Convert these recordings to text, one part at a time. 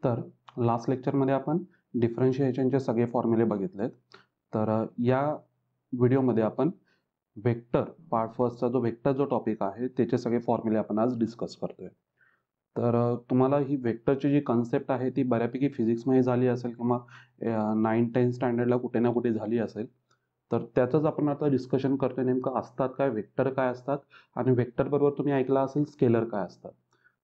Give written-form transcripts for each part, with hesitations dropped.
तर लास्ट लेक्चरमध्ये आपण डिफरन्शिएशनचे सगळे फॉर्म्युले बघितलेत. तर या व्हिडिओमध्ये आपण वेक्टर पार्ट फर्स्टचा जो टॉपिक आहे त्याचे सगळे फॉर्म्युले आपण आज डिस्कस करतोय. तर तुम्हाला ही वेक्टरची जी कन्सेप्ट आहे ती बऱ्यापैकी फिजिक्समध्ये झाली असेल किंवा 9-10 स्टँडर्डला कुठे ना कुठे झाली असेल. तर त्याचंच आपण आता डिस्कशन करतोय, नेमकं असतात काय वेक्टर, काय असतात, आणि वेक्टर बरोबर तुम्ही ऐकलं असेल स्केलर काय असतात.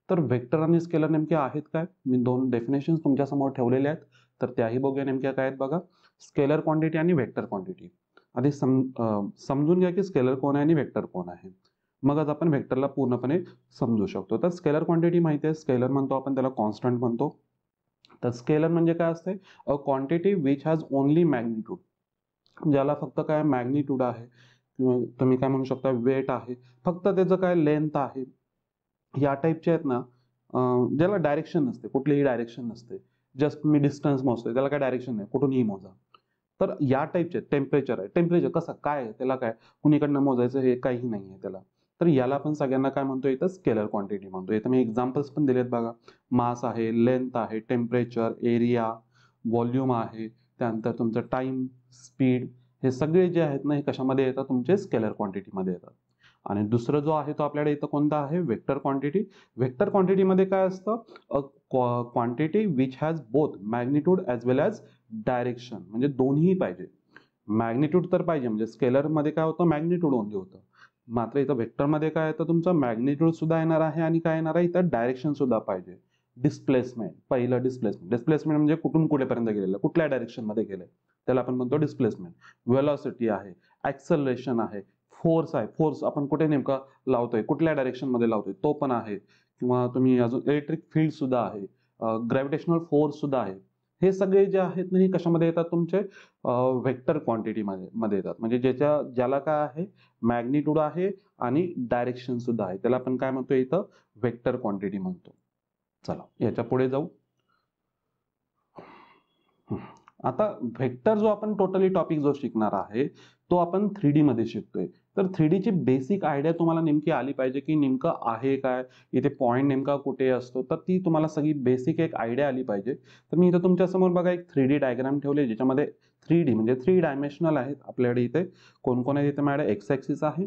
तर वेक्टर आणि स्केलर नेमके आहेत काय, मी दोन डेफिनेशन्स तुमच्यासमोर ठेवलेले आहेत, तर त्याही बघूया नेमक्या काय आहेत. बघा, स्केलर क्वांटिटी आणि वेक्टर क्वांटिटी. आधी समजून घ्या की स्केलर कोण आहे आणि वेक्टर कोण आहे, मगच आपण वेक्टरला पूर्णपणे समजू शकतो. तर स्केलर क्वांटिटी माहिती आहे, स्केलर म्हणतो आपण त्याला, कॉन्स्टंट म्हणतो. तर स्केलर म्हणजे काय असते, a quantity which has only magnitude, ज्याला फक्त काय मॅग्निट्यूड आहे किंवा तुम्ही काय म्हणू शकता वेट आहे, फक्त त्याचं काय लेंथ आहे, या टाईपचे आहेत ना. ज्याला डायरेक्शन नसते, कुठलीही डायरेक्शन नसते, जस्ट मी डिस्टन्स मोजतोय, त्याला काय डायरेक्शन नाही, कुठूनही मोजा. तर या टाईपचे टेम्परेचर आहे, टेम्परेचर कसं काय आहे, त्याला काय कुणीकडनं मोजायचं हे काही नाही आहे त्याला. तर याला आपण सगळ्यांना काय म्हणतो, इथं स्केलर क्वांटिटी म्हणतो. इथं मी एक्झाम्पल्स पण दिलेत बघा, मास आहे, लेंथ आहे, टेम्परेचर, एरिया, व्हॉल्यूम आहे, त्यानंतर तुमचं टाइम, स्पीड, हे सगळे जे आहेत ना हे कशामध्ये येतात, तुमचे स्केलर क्वांटिटीमध्ये येतात. आणि दुसरं जो आहे तो आपल्याकडे इथं कोणता आहे, वेक्टर क्वांटिटी. वेक्टर क्वांटिटीमध्ये काय असतं, a quantity which has both magnitude as well as direction, म्हणजे दोन्ही पाहिजे. मॅग्निट्यूड तर पाहिजे, म्हणजे स्केलरमध्ये काय होतं, मॅग्निट्यूड ओनली होतं. मात्र इथं वेक्टरमध्ये काय येतं, तुमचं मॅग्निट्यूड सुद्धा येणार आहे आणि काय येणार आहे, इथं डायरेक्शन सुद्धा पाहिजे. डिस्प्लेसमेंट, पहिलं डिस्प्लेसमेंट म्हणजे कुठून कुठेपर्यंत गेलेलं, कुठल्या डायरेक्शनमध्ये गेले, त्याला आपण म्हणतो डिस्प्लेसमेंट. वेलॉसिटी आहे, ॲक्सेलरेशन आहे, फोर्स आहे, फोर्स आपण कुठे नेमका लावतोय, कुठल्या डायरेक्शनमध्ये लावतोय तो पण आहे, किंवा तुम्ही अजून इलेक्ट्रिक फील्ड सुद्धा आहे, ग्रॅव्हिटेशनल फोर्स सुद्धा आहे. हे सगळे जे आहेत ना हे कशामध्ये येतात, तुमचे वेक्टर क्वांटिटीमध्ये येतात. म्हणजे ज्याला काय आहे, मॅग्निट्यूड आहे आणि डायरेक्शन सुद्धा आहे, त्याला आपण काय म्हणतो, इथं वेक्टर क्वांटिटी म्हणतो. चला याच्या पुढे जाऊ. आता वेक्टर जो आपण टोटली टॉपिक जो शिकणार आहे तो आपण 3D मध्ये शिकतोय. तर 3D ची बेसिक आयडिया तुम्हाला नेमकी आली पाहिजे की नेमकं आहे काय, इथे पॉईंट नेमका कुठे असतो, तर ती तुम्हाला सगळी बेसिक एक आयडिया आली पाहिजे. तर मी इथं तुमच्या समोर बघा एक 3D डायग्राम ठेवले, ज्याच्यामध्ये 3D म्हणजे 3 डायमेन्शनल आहेत आपल्याकडे. इथे कोण कोण आहे, इथे माझ्याकडे एक्स ॲक्सिस आहे,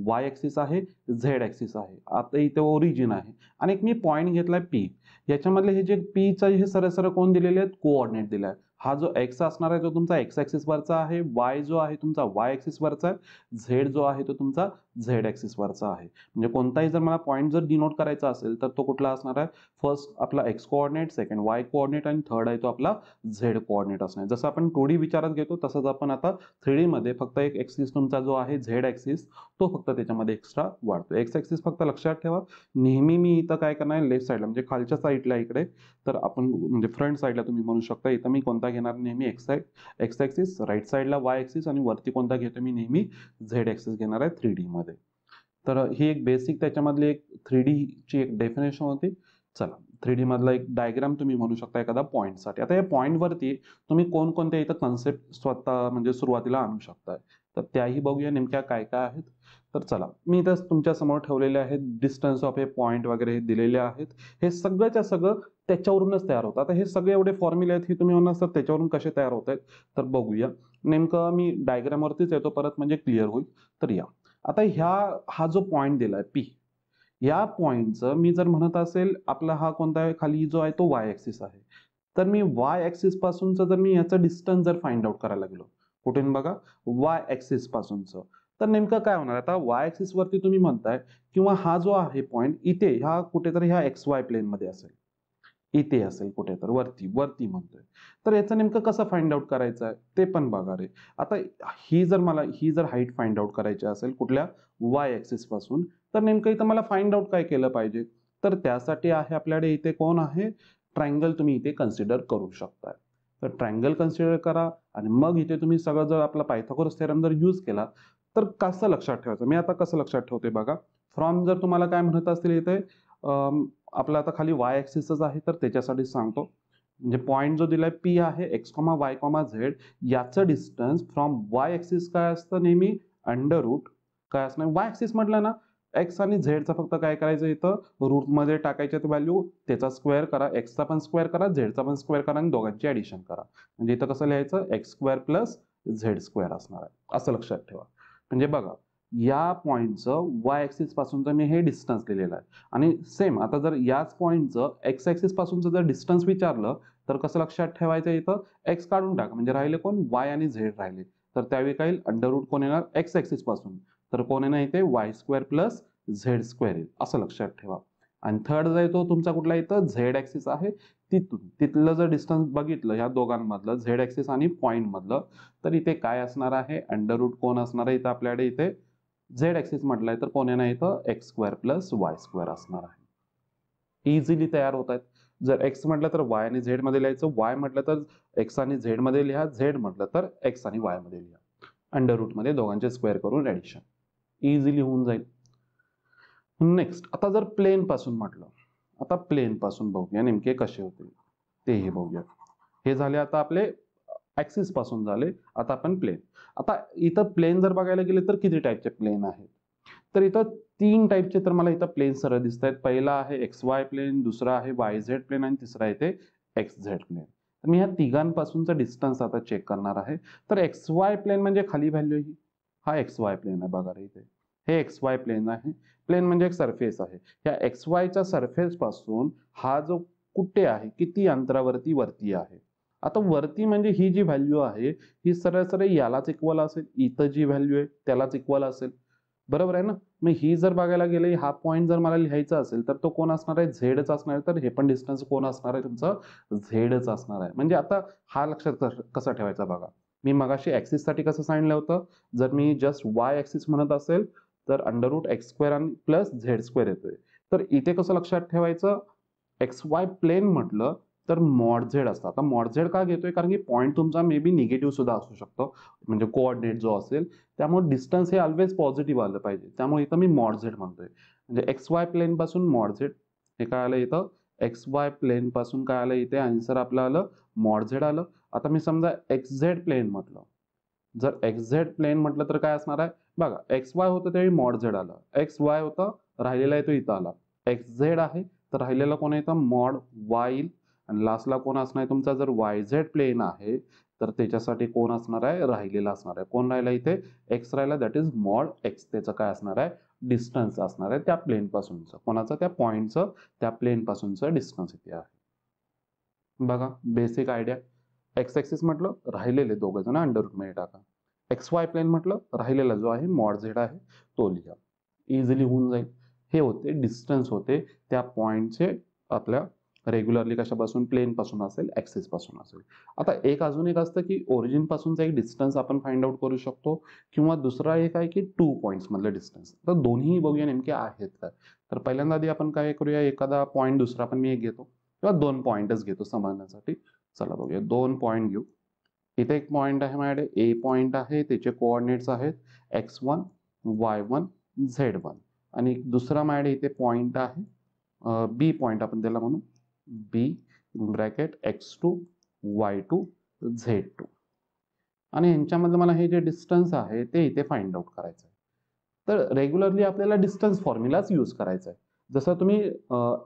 वाय ॲक्सिस आहे, झेड ॲक्सिस आहे, आता इथे ओरिजिन आहे, आणि एक मी पॉईंट घेतलाय पी. याच्यामधले हे जे पीचा हे सरळ कोण दिलेले आहेत, कोऑर्डिनेट दिलाय. हा जो एक्स असणार आहे तो तुमचा एक्स ॲक्सिस वरचा आहे, वाय जो आहे तुमचा वाय ॲक्सिस वरचा आहे, झेड जो आहे तो तुमचा झेड ॲक्सिस वरचा आहे. म्हणजे कोणताही जर मला पॉईंट जर डिनोट करायचा असेल तर तो कुठला असणार आहे, फर्स्ट आपला x coordinate, second Y coordinate, आणि थर्ड आहे तो आपला झेड कोऑर्डिनेट असणार. जसं आपण 2D विचारात घेतो तसंच आपण आता 3D मध्ये फक्त एक ॲक्सिस तुमचा जो आहे झेड ॲक्सिस तो फक्त त्याच्यामध्ये एक्स्ट्रा वाढतो. एक्स ॲक्सिस फक्त लक्षात ठेवा, नेहमी मी इथं काय करणार, लेफ्ट साईडला म्हणजे खालच्या साईडला इकडे, तर आपण म्हणजे फ्रंट साईडला तुम्ही म्हणू शकता, इथं मी कोणता घेणार, नेहमी एक्स ॲक्सिस, राईट साईडला वाय ॲक्सिस, आणि वरती कोणता घेतो मी, नेहमी झेड ॲक्सिस घेणार आहे 3D मध्ये. तर ही एक बेसिक त्याच्यामधली एक 3D ची एक डेफिनेशन होती. चला 3D मधला एक डायग्राम तुम्ही म्हणू शकता एखादा पॉईंटसाठी. आता या पॉईंटवरती तुम्ही कोणकोणत्या इथं कन्सेप्ट स्वतः म्हणजे सुरुवातीला आणू शकताय, तर त्याही बघूया नेमक्या काय काय आहेत. तर चला मी इथं तुमच्या समोर ठेवलेले आहेत, डिस्टन्स ऑफ हे पॉईंट वगैरे हे दिलेले आहेत. हे सगळंच्या सगळं त्याच्यावरूनच तयार होतं. आता हे सगळे एवढे फॉर्म्युले आहेत, हे तुम्ही म्हणणार सर त्याच्यावरून कसे तयार होत आहेत, तर बघूया. नेमकं मी डायग्रामवरतीच येतो परत, म्हणजे क्लिअर होईल. तर या आता हा जो पॉईंट दिलाय पी, या पॉईंटचं मी जर म्हणत असेल, आपला हा कोणता आहे, खाली जो आहे तो वाय ॲक्सिस आहे, तर मी वाय ॲक्सिस पासूनचं जर मी याचं डिस्टन्स जर फाइंड आउट करायला लागलो, कुठून बघा, वाय ॲक्सिस पासूनचं, तर नेमकं काय होणार, आता वाय ॲक्सिस वरती तुम्ही म्हणताय किंवा हा जो आहे पॉईंट इथे, ह्या कुठेतरी ह्या एक्स वाय प्लेन मध्ये असेल, इथे असेल कुठे तर वरती वरती म्हणतोय, तर याचं नेमकं कसं फाइंड आउट करायचं आहे ते पण बघा रे. आता ही जर हाईट फाइंड आउट करायची असेल कुठल्या वाय ॲक्सिस पासून, तर नेमकं इथं मला फाइंड आउट काय केलं पाहिजे, तर त्यासाठी आहे आपल्याकडे इथे कोण आहे, ट्रायंगल तुम्ही इथे कन्सिडर करू शकता. तर ट्रायंगल कन्सिडर करा, आणि मग इथे तुम्ही सगळं जर आपला पायथागोरस थेरम जर यूज केला तर कसं लक्षात ठेवायचं, मी आता कसं लक्षात ठेवते बघा. फ्रॉम जर तुम्हाला काय म्हणत असतील इथे, आपला आता खाली वाय ॲक्सिसच आहे तर त्याच्यासाठी सांगतो. म्हणजे पॉईंट जो दिलाय पी आहे, x comma y comma Z, याचं डिस्टन्स फ्रॉम वाय ॲक्सिस काय असतं, नेहमी अंडर रूट काय असणार, वाय ॲक्सिस म्हटलं ना एक्स आणि झेडचा फक्त काय करायचं इथं रूटमध्ये टाकायच्या व्हॅल्यू, त्याचा स्क्वेअर करा, एक्सचा पण स्क्वेअर करा, झेडचा पण स्क्वेअर करा आणि दोघांची ऍडिशन करा. म्हणजे इथं कसं लिहायचं x square plus z square असणार आहे, असं लक्षात ठेवा. म्हणजे बघा या पॉईंटचं वाय ऍक्सिस पासूनचं मी हे डिस्टन्स लिहिलेलं आहे आणि सेम आता जर याच पॉईंटचं एक्स ऍक्सिस पासूनचं जर डिस्टन्स विचारलं तर कसं लक्षात ठेवायचं, इथं एक्स काढून टाका म्हणजे राहिले कोण वाय आणि झेड राहिले. तर त्यावेळी काय अंडर रूट कोण येणार एक्स ऍक्सिस पासून, तर कोण येणार इथे Y square plus z square येईल, असं लक्षात ठेवा. आणि थर्ड जो येतो तुमचा कुठला इथं झेड ऍक्सिस आहे, तिथलं जर डिस्टन्स बघितलं ह्या दोघांमधलं झेड ऍक्सिस आणि पॉईंट मधलं, तर इथे काय असणार आहे अंडर रूट कोण असणार आहे इथं आपल्याकडे इथे झेड ऍक्सिस म्हटलंय तर कोण येणार इथं x square plus y square असणार आहे. इझिली तयार होत आहेत. जर एक्स म्हटलं तर वाय आणि झेड मध्ये लिहायचं, वाय म्हटलं तर एक्स आणि झेड मध्ये लिहा, झेड म्हटलं तर एक्स आणि वाय मध्ये लिहा, अंडर रूट मध्ये दोघांचे स्क्वेअर करून ऍडिशन इझिली होऊन जाईल. नेक्स्ट आता जर प्लेन पासून म्हटलं, आता प्लेन पासून बघूया नेमके कसे होतील तेही बघूया. हे झाले आता आपले ऍक्सिस पासून झाले, आता आपण प्लेन. आता इथं प्लेन जर बघायला गेले तर किती टाईपचे प्लेन आहेत, तर इथं 3 टाईपचे तर मला इथं प्लेन सरळ दिसत आहेत. पहिला आहे एक्स वाय प्लेन, दुसरा आहे वाय झेड प्लेन आणि तिसरा इथे एक्स झेड प्लेन. तर मी ह्या तिघांपासूनचा डिस्टन्स आता चेक करणार आहे. तर एक्स वाय प्लेन म्हणजे खाली व्हॅल्यू ही हा एक्स वाय प्लेन आहे बघा रे इथे, हे एक्स वाय प्लेन आहे. प्लेन म्हणजे एक सरफेस आहे. या एक्स वायच्या सरफेस पासून हा जो कुठे आहे किती अंतरावरती वरती आहे. आता वरती म्हणजे ही जी व्हॅल्यू आहे ही सरळ सरळ यालाच इक्वल असेल, इथं जी व्हॅल्यू आहे त्यालाच इक्वल असेल, बरोबर आहे ना. मग ही जर बघायला गेले हा पॉईंट जर मला लिहायचा असेल तर तो कोण असणार आहे झेडच असणार आहे. तर हे पण डिस्टन्स कोण असणार आहे तुमचं झेडच असणार आहे. म्हणजे आता हा लक्षात कसा ठेवायचा बघा, मी मगाशी ऍक्सिस साठी कसं सांगितलं होतं, जर मी जस्ट वाय ऍक्सिस म्हणत असेल तर अंडर रूट एक्स स्क्वेअर आणि प्लस झेड स्क्वेअर येतोय. तर इथे कसं लक्षात ठेवायचं, एक्स वाय प्लेन म्हटलं तर मॉड झेड असतं. आता मॉड झेड का घेतोय, कारण की पॉईंट तुमचा मे बी निगेटिव्ह सुद्धा असू शकतो, म्हणजे कोऑर्डिनेट जो असेल त्यामुळे डिस्टन्स हे ऑलवेज पॉझिटिव्ह आलं पाहिजे. त्यामुळे इथं मी मॉड झेड म्हणतोय. म्हणजे एक्स वाय प्लेन पासून मॉड झेड हे काय आलं इथं, एक्स वाय प्लेन पासून काय आलं इथे आन्सर आपलं आलं मॉड झेड आलं. आता मी समजा एक्स झेड प्लेन म्हटलं, जर एक्स झेड प्लेन म्हटलं तर काय असणार आहे बघा, एक्स वाय होतं त्यावेळी मॉड झेड आलं, एक्स वाय होतं राहिलेला आहे तो इथं आला, एक्स झेड आहे तर राहिलेला कोण आहे इथं मॉड वाय येईल. आणि लास्टला कोण असणार आहे तुमचा, जर वाय झेड प्लेन आहे तर त्याच्यासाठी कोण असणार आहे राहिलेला असणार आहे, कोण राहिला इथे एक्स राहिला, दॅट इज मॉड एक्स. त्याचं काय असणार आहे डिस्टन्स असणार आहे त्या प्लेन पासूनचं, कोणाचं त्या पॉईंटचं त्या प्लेन पासूनचं डिस्टन्स इथे आहे. बघा बेसिक आयडिया. एक्स ऍक्सिस म्हटलं राहिलेले दोघं जण अंडर रूट मध्ये टाका, एक्स वाय प्लेन म्हटलं राहिलेला जो आहे मॉड झेड आहे तो लिहा, इझिली होऊन जाईल. हे होते डिस्टन्स होते त्या पॉइंटचे आपल्या रेग्युलरली कशापासून प्लेन पासून असेल ऍक्सिस पासून असेल. आता एक अजून एक असतं की ओरिजिन पासूनचा एक डिस्टन्स आपण फाइंड आउट करू शकतो, किंवा दुसरा एक आहे की 2 पॉइंट्स मधलं डिस्टन्स. तर दोन्ही बघूया नेमके आहेत का. तर पहिल्यांदा आधी आपण काय करूया, एखादा पॉईंट दुसरा पण मी एक घेतो किंवा 2 पॉइंटच घेतो समजण्यासाठी. चला बघूया 2 पॉइंट घेऊ. इथे एक पॉइंट आहे माझ्याकडे ए पॉइंट आहे, त्याचे कोऑर्डिनेट्स आहेत x1 y1 z1 आणि दुसरा माझ्याकडे इथे पॉइंट आहे बी पॉइंट आपण त्याला म्हणू बी ब्रॅकेट x2 y2 z2 आणि यांच्यामधलं मला हे जे डिस्टन्स आहे ते इथे फाइंड आउट करायचं आहे. तर रेग्युलरली आपल्याला डिस्टन्स फॉर्म्युलाच यूज करायचा आहे. जसं तुम्ही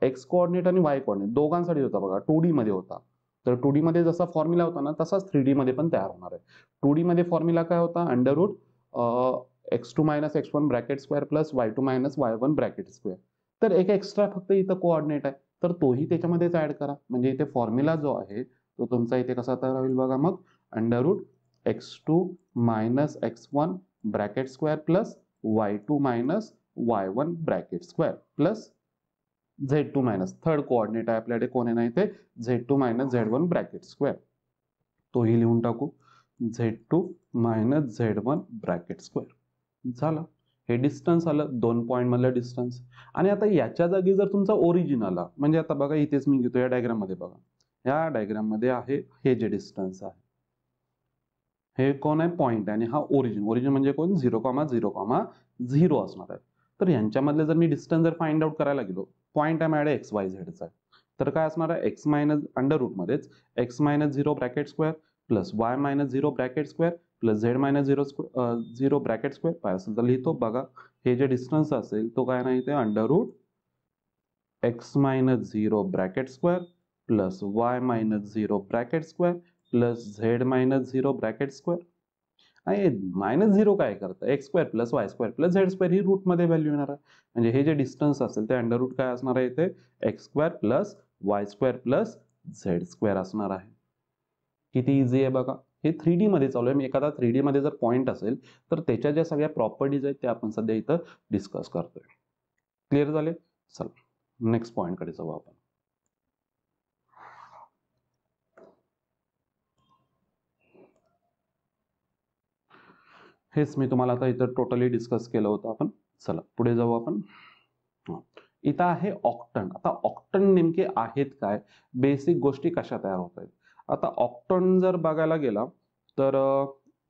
एक्स कोऑर्डिनेट आणि वाय कोऑर्डिनेट दोघांसाठी होता बघा, 2D मध्ये होता. तर 2D मध्ये जसा फॉर्म्युला होता ना तसाच 3D मध्ये पण तयार होणार आहे. 2D मध्ये फॉर्म्युला काय होता, under root x2 minus x1 bracket square plus y2 minus y1 bracket square. तर एक एक्स्ट्रा फक्त इथं कोऑर्डिनेट आहे तर तोही त्याच्यामध्येच ऍड करा, म्हणजे इथे फॉर्म्युला जो आहे तो तुमचा इथे कसा तयार होईल बघा, मग under root x2 minus x1 bracket square plus y2 minus y1 bracket square plus z2 minus third coordinate आहे आपल्याकडे कोण आहे ना इथे z2 minus z1 bracket square, तोही लिहून टाकू z2 minus z1 bracket square. झालं, हे डिस्टन्स आलं 2 पॉइंट मधलं डिस्टन्स. आणि आता याच्या जागी जर तुमचा ओरिजिन आला, म्हणजे आता बघा इथेच मी घेतो या डायग्राम मध्ये बघा, या डायग्राम मध्ये आहे हे जे डिस्टन्स आहे हे कोण आहे पॉइंट आणि हा ओरिजिन. ओरिजिन म्हणजे कोण 0,0,0 असणार आहे. तर यांच्यामधले जर मी डिस्टन्स जर फाइंड आउट करायला गेलो, पॉइंट आहे माझ्याकडे एक्स वाय झेडचा आहे, तर काय असणार आहे एक्स मायनस अंडर रूट मध्येच x minus 0 bracket square plus y minus 0 bracket square plus z minus 0 bracket square. पाहिजे असेल तर लिहितो बघा. हे जे डिस्टन्स असेल तो काय नाही ते under root x minus 0 bracket square plus y minus 0 bracket square plus z minus 0 bracket square. आणि मायनस 0 काय करतं, x square plus y square plus z square ही रूटमध्ये व्हॅल्यू येणार आहे. म्हणजे हे जे डिस्टन्स असेल ते अंडर रूट काय असणार आहे इथे, x square plus y square plus z square असणार आहे. किती इझी आहे बघा. हे 3D मध्ये चालू आहे. मी एखादा 3D मध्ये जर पॉईंट असेल तर त्याच्या ज्या सगळ्या प्रॉपर्टीज आहेत त्या आपण सध्या इथं डिस्कस करतोय. क्लिअर झाले. चला नेक्स्ट पॉईंट कडे जाऊ आपण. हेच मी तुम्हाला आता इथं टोटली डिस्कस केलं होतं आपण. चला पुढे जाऊ आपण. इथं आहे ऑक्टन. आता ऑक्टन नेमके आहेत काय, बेसिक गोष्टी कशा तयार होत आहेत. आता ऑक्टन जर बघायला गेला तर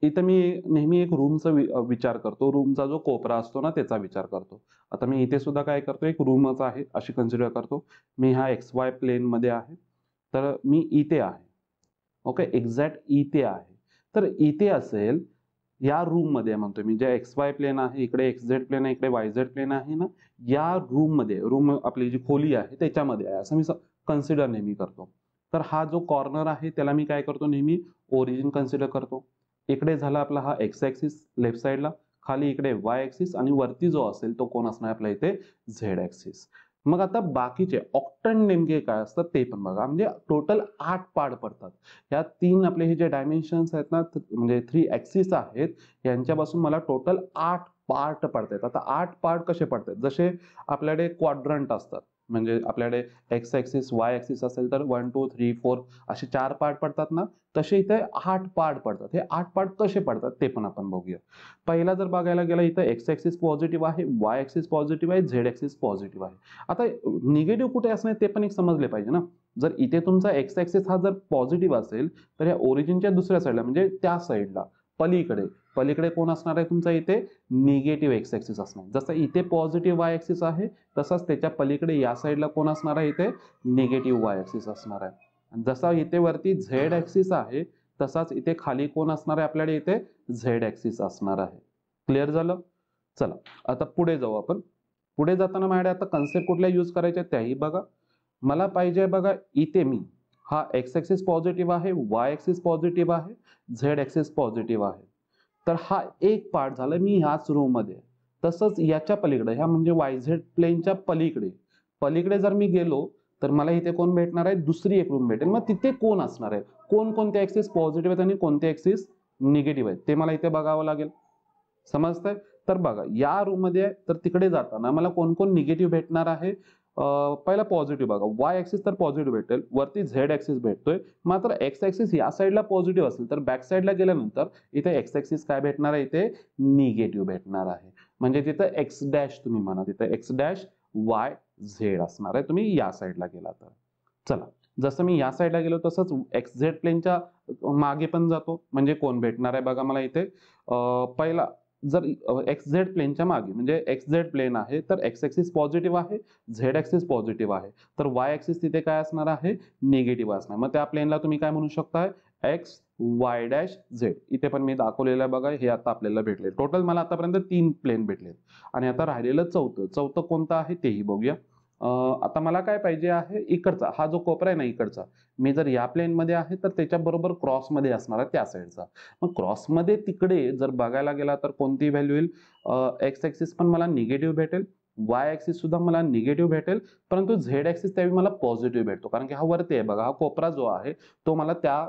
इथं मी नेहमी एक रूमचा विचार करतो. रूमचा जो कोपरा असतो ना त्याचा विचार करतो. आता मी इथे सुद्धा काय करतो, एक रूमच आहे अशी कन्सिडर करतो. मी हा एक्स वाय प्लेन मध्ये आहे तर मी इथे आहे. ओके, एक्झॅक्ट इथे आहे. तर इथे असेल या रूम मध्ये म्हणतोय मी, जे एक्स वाय प्लेन आहे इकडे एक्स झेड प्लेन आहे इकडे वाय झेड प्लेन आहे ना, या रूम मध्ये, रूम आपली जी खोली आहे त्याच्यामध्ये आहे असं मी कन्सिडर नेहमी करतो. तर हा जो कॉर्नर आहे त्याला मी काय करतो, नेहमी ओरिजिन कन्सिडर करतो. इकडे झाला आपला हा एक्स ऍक्सिस लेफ्ट साइडला, खाली इकडे वाय ऍक्सिस आणि वरती जो असेल तो कोण असणार आपल्या इथे झेड ऍक्सिस. मग आता बाकीचे ऑक्टन नेमके काय असतात ते पण बघा. म्हणजे टोटल 8 पार्ट पडतात. या 3 आपले हे जे डायमेन्शन्स आहेत ना, म्हणजे 3 ऍक्सिस आहेत यांच्यापासून मला टोटल 8 पार्ट पडतात. आता 8 पार्ट कसे पडतात, जसे आपल्याकडे क्वाड्रंट असतात. म्हणजे आपल्याकडे एक्स ऍक्सिस वाय ऍक्सिस असेल तर 1 2 3 4 असे 4 पार्ट पडतात ना, तसे इथे 8 पार्ट पडतात. हे 8 पार्ट कसे पडतात ते पण आपण बघूया. पहिला जर बघायला गेला इथं एक्स ऍक्सिस पॉझिटिव्ह आहे, वाय ऍक्सिस पॉझिटिव्ह आहे, झेड ऍक्सिस पॉझिटिव्ह आहे. आता निगेटिव्ह कुठे असणार ते पण एक समजले पाहिजे ना. जर इथे तुमचा एक्स ऍक्सिस हा जर पॉझिटिव्ह असेल तर या ओरिजिनच्या दुसऱ्या साईडला म्हणजे त्या साईडला पलीकडे पलीकडे कोण असणार आहे तुमचा इथे निगेटिव्ह एक्स ऍक्सिस असणार. जसं इथे पॉझिटिव्ह वाय ऍक्सिस आहे तसंच त्याच्या पलीकडे या साईडला कोण असणार आहे इथे निगेटिव्ह वाय ऍक्सिस असणार आहे. जसा इथे वरती झेड ऍक्सिस आहे तसाच इथे खाली कोण असणार आहे आपल्याकडे इथे झेड ऍक्सिस असणार आहे. क्लिअर झालं. चला आता पुढे जाऊ आपण. पुढे जाताना माझ्याकडे आता कन्सेप्ट कुठल्या यूज करायच्या त्याही बघा. मला पाहिजे बघा इथे मी हा एक्स ऍक्सिस पॉझिटिव्ह आहे, वाय ऍक्सिस पॉझिटिव्ह आहे, झेड ऍक्सिस पॉझिटिव्ह आहे. तर हा एक पार्ट झाला मी ह्याच रूम मध्ये. तसंच याच्या पलीकडे ह्या म्हणजे वाय झेड प्लेनच्या पलीकडे पलीकडे जर मी गेलो तर मला इथे कोण भेटणार आहे, दुसरी एक रूम भेटेल. मग तिथे कोण असणार आहे, कोणते ऍक्सिस पॉझिटिव्ह आहेत आणि कोणते ऍक्सिस निगेटिव्ह आहेत ते मला इथे बघावं लागेल. समजतंय. तर बघा या रूम मध्ये तर तिकडे जाताना मला कोण कोण निगेटिव्ह भेटणार आहे. पहिला पॉझिटिव्ह बघा, वाय ऍक्सिस तर पॉझिटिव्ह भेटेल, वरती झेड ऍक्सिस भेटतोय. मात्र एक्स ऍक्सिस या साईडला पॉझिटिव्ह असेल तर बॅक साईडला गेल्यानंतर इथे एक्स ऍक्सिस काय भेटणार आहे, इथे निगेटिव्ह भेटणार आहे. म्हणजे तिथं एक्स डॅश तुम्ही म्हणा, तिथं एक्स डॅश वाय झेड असणार आहे तुम्ही या साईडला गेला तर. चला जसं मी या साईडला गेलो तसंच एक्स झेड प्लेनच्या मागे पण जातो. म्हणजे कोण भेटणार आहे बघा मला इथे. पहिला जर एक्स झेड प्लेनच्या मागे म्हणजे एक्स झेड प्लेन आहे तर एक्स ऍक्सिस पॉझिटिव्ह आहे, झेड ऍक्सिस पॉझिटिव्ह आहे, तर वाय ऍक्सिस तिथे काय असणार आहे निगेटिव्ह असणार. मग त्या प्लेनला तुम्ही काय म्हणू शकताय, एक्स वाय डॅश झेड. इथे पण मी दाखवलेलं आहे बघा. हे आता आपल्याला भेटले. टोटल मला आतापर्यंत 3 प्लेन भेटलेत आणि आता राहिलेलं चौथं कोणतं आहे तेही बघूया. आता मला काय पाहिजे आहे, इकडचा हा जो कोपरा आहे ना इकडचा, मी जर या प्लेन मध्ये आहे तर त्याच्या बरोबर क्रॉस मध्ये असणार आहे त्या साईडचा. मग क्रॉस मध्ये तिकडे जर बघायला गेला तर कोणती व्हॅल्यू येईल, एक्स ऍक्सिस पण मला निगेटिव्ह भेटेल, वाय ऍक्सिस सुद्धा मला निगेटिव्ह भेटेल, परंतु झेड ऍक्सिस त्यावेळी मला पॉझिटिव्ह भेटतो. कारण की हा वरती आहे बघा, हा कोपरा जो आहे तो मला त्या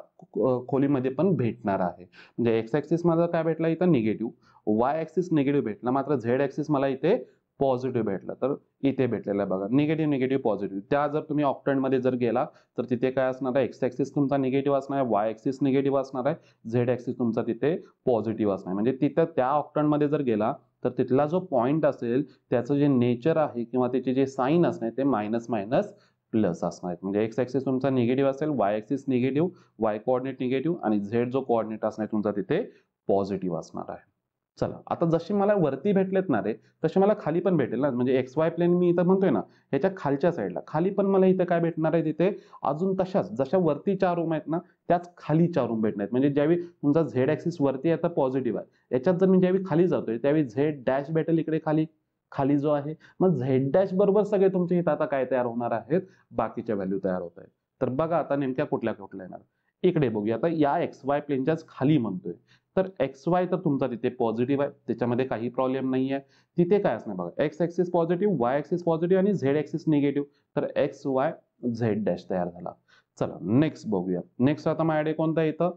खोलीमध्ये पण भेटणार आहे. म्हणजे एक्स ऍक्सिस माझा काय भेटला इथं निगेटिव्ह, वाय ऍक्सिस निगेटिव्ह भेटला, मात्र झेड ऍक्सिस मला इथे पॉझिटिव्ह भेटला. तर इथे भेटलेलं आहे बघा निगेटिव्ह निगेटिव्ह पॉझिटिव्ह. त्या जर तुम्ही ऑक्टंड मध्ये जर गेला तर तिथे काय असणार आहे, एक्स ऍक्सिस तुमचा निगेटिव्ह असणार आहे, वाय ऍक्सिस निगेटिव्ह असणार आहे, झेड ऍक्सिस तुमचा तिथे पॉझिटिव्ह असणार आहे. म्हणजे तिथं त्या ऑक्टंड मध्ये जर गेला तर तिथला जो पॉइंट असेल त्याचं जे नेचर आहे किंवा त्याचे जे साइन असणार ते मायनस मायनस प्लस असणार आहेत. म्हणजे एक्स ऍक्सिस तुमचा निगेटिव्ह असेल, Y axis negative, Y coordinate negative आणि झेड जो कोऑर्डिनेट असणार तुमचा तिथे पॉझिटिव्ह असणार आहे. चला आता जशी मला वरती भेटलेत ना रे, तसे मला खाली पण भेटेल ना, म्हणजे एक्स वाय प्लेन मी इथं म्हणतोय ना, ह्याच्या खालच्या साईडला खाली पण मला इथं काय भेटणार आहे, तिथे अजून तशाच जशा वरती 4 रूम आहेत ना, त्याच खाली 4 रूम भेटणार आहेत. म्हणजे ज्यावेळी तुमचा झेड ऍक्सिस वरती आहे तर पॉझिटिव्ह आहे, याच्यात जर मी ज्यावेळी खाली जातोय त्यावेळी झेड डॅश भेटेल इकडे खाली, खाली जो आहे. मग झेड डॅश बरोबर सगळे तुमचे इथं आता काय तयार होणार आहेत, बाकीच्या व्हॅल्यू तयार होत आहेत. तर बघा आता नेमक्या कुठल्या कुठल्या येणार. इकडे बघूया आता, या एक्स वाय प्लेनच्याच खाली म्हणतोय, तर एक्स वाय तर तुमचा तिथे पॉझिटिव्ह आहे, त्याच्यामध्ये काही प्रॉब्लेम नाही आहे. तिथे काय असणार बघा, x axis positive, Y axis positive आणि झेड ऍक्सिस निगेटिव्ह, तर एक्स वाय झेड डॅश तयार झाला. चला नेक्स्ट बघूया. नेक्स्ट आता माझ्याकडे कोणता येतं,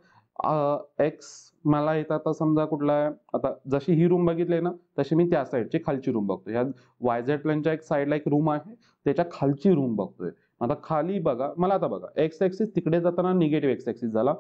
एक्स मला येतं आता समजा कुठला आहे, आता जशी ही रूम बघितली ना, तशी मी त्या साईडची खालची रूम बघतोय. ह्या वाय झेड प्लेनच्या एक साईडला एक रूम आहे, त्याच्या खालची रूम बघतोय. आता खाली बघा, मला आता बघा एक्स ऍक्सिस तिकडे जाताना निगेटिव्ह एक्स ऍक्सिस झाला,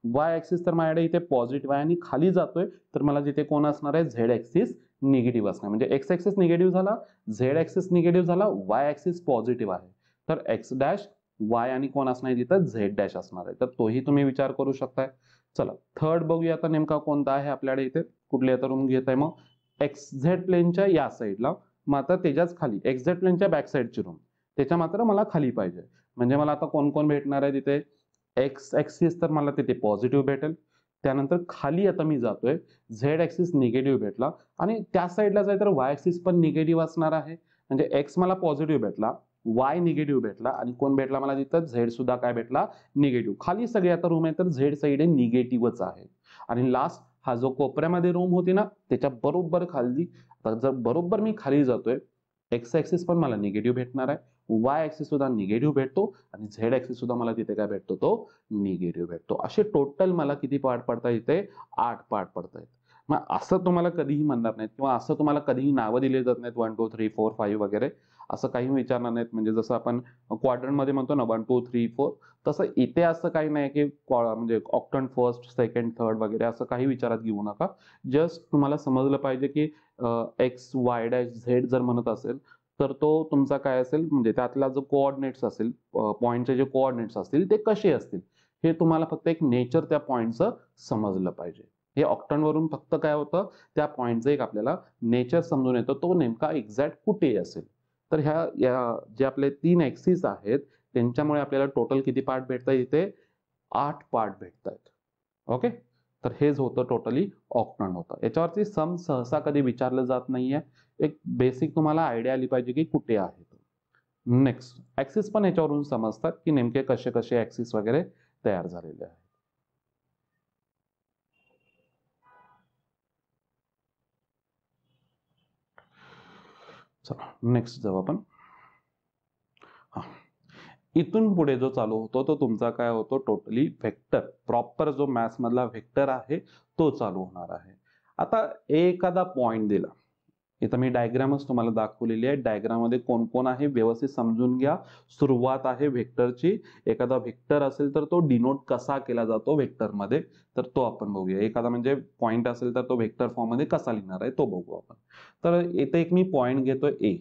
वाय ऍक्सिस तर माझ्याकडे इथे पॉझिटिव्ह आहे आणि खाली जातोय तर मला तिथे कोण असणार आहे, झेड ऍक्सिस निगेटिव्ह असणार. म्हणजे एक्स ऍक्सिस निगेटिव्ह झाला, झेड ऍक्सिस निगेटिव्ह झाला, वाय ऍक्सिस पॉझिटिव्ह आहे, तर एक्स डॅश वाय आणि कोण असणार आहे तिथं, झेड डॅश असणार आहे. तर तोही तुम्ही विचार करू शकताय. चला थर्ड बघूया आता नेमका कोणता आहे आपल्याकडे इथे, कुठली आता रूम घेत आहे मग एक्स झेड प्लेनच्या या साईडला, मग आता त्याच्याच खाली एक्स झेड प्लेनच्या बॅक साईडची रूम, त्याच्या मात्र मला खाली पाहिजे. म्हणजे मला आता कोण कोण भेटणार आहे तिथे, एक्स ऍक्सिस तर मला तिथे पॉझिटिव्ह भेटेल, त्यानंतर खाली आता मी जातोय झेड ऍक्सिस निगेटिव्ह भेटला आणि त्या साईडला जाय तर वाय ऍक्सिस पण निगेटिव्ह असणार आहे. म्हणजे एक्स मला पॉझिटिव्ह भेटला, वाय निगेटिव्ह भेटला आणि कोण भेटला मला तिथं, झेड सुद्धा काय भेटला, निगेटिव्ह. खाली सगळे आता रूम आहे तर झेड साईड निगेटिव्हच आहे. आणि लास्ट हा जो कोपऱ्यामध्ये रूम होती ना, त्याच्या बरोबर खाली, आता जर बरोबर मी खाली जातोय, एक्स ऍक्सिस पण मला निगेटिव्ह भेटणार आहे, वाय ऍक्सिस सुद्धा निगेटिव्ह भेटतो आणि झेड ऍक्सिस सुद्धा मला तिथे काय भेटतो, तो निगेटिव्ह भेटतो. असे टोटल मला किती पार्ट पडतात इथे, 8 पार्ट पडतायत. मग असं तुम्हाला कधीही म्हणणार नाहीत किंवा असं तुम्हाला कधीही नावं दिले जात नाहीत 1 2 3 4 5 वगैरे, असं काही विचारणार नाहीत. म्हणजे जसं आपण क्वाड्रंट मध्ये म्हणतो ना 1 2 3 4, तसं इथे असं काही नाही की म्हणजे ऑक्टंट फर्स्ट सेकंड थर्ड वगैरे असं काही विचारात घेऊ नका. जस्ट तुम्हाला समजलं पाहिजे की एक्स वाय डॅश झेड जर म्हणत असेल तर तो तुमचा काय असेल, म्हणजे त्यातला जो कोऑर्डिनेट्स असेल, पॉईंटचे जे कोऑर्डिनेट्स असतील ते कसे असतील, हे तुम्हाला फक्त एक नेचर त्या पॉईंटचं समजलं पाहिजे. हे ऑक्टन वरून फक्त काय होतं, त्या पॉईंटचं एक आपल्याला नेचर समजून येतं, तो नेमका एक्झॅक्ट कुठे असेल. तर या जे आपले 3 ऍक्सिस आहेत त्यांच्यामुळे आपल्याला टोटल किती पार्ट भेटतात इथे, 8 पार्ट भेटतात. ओके, तर हेच होतं टोटली ऑक्टन होतं. याच्यावरती सम सहसा कधी विचारलं जात नाहीये, एक बेसिक तुम्हाला आयडिया आली पाहिजे की कुठे आहे तो. नेक्स्ट ऍक्सिस पण याच्यावरून समजतात की नेमके कसे कसे ऍक्सिस वगैरे तयार झालेले आहेत. चला नेक्स्ट जाऊ आपण. हा, इथून पुढे जो चालू होतो तो तुमचा काय होतो, टोटली व्हेक्टर, प्रॉपर जो मॅथ्स मधला व्हेक्टर आहे तो चालू होणार आहे. आता एखादा पॉइंट दिला, इथं मी डायग्रामच तुम्हाला दाखवलेली आहे, डायग्राम मध्ये कोण कोण आहे व्यवस्थित समजून घ्या. सुरुवात आहे व्हेक्टरची, एखादा व्हेक्टर असेल तर तो डिनोट कसा केला जातो व्हेक्टर मध्ये, तर तो आपण बघूया. एखादा म्हणजे पॉइंट असेल तर तो व्हेक्टर फॉर्म मध्ये कसा लिहिणार आहे तो बघू आपण. तर इथे एक मी पॉइंट घेतोय ए,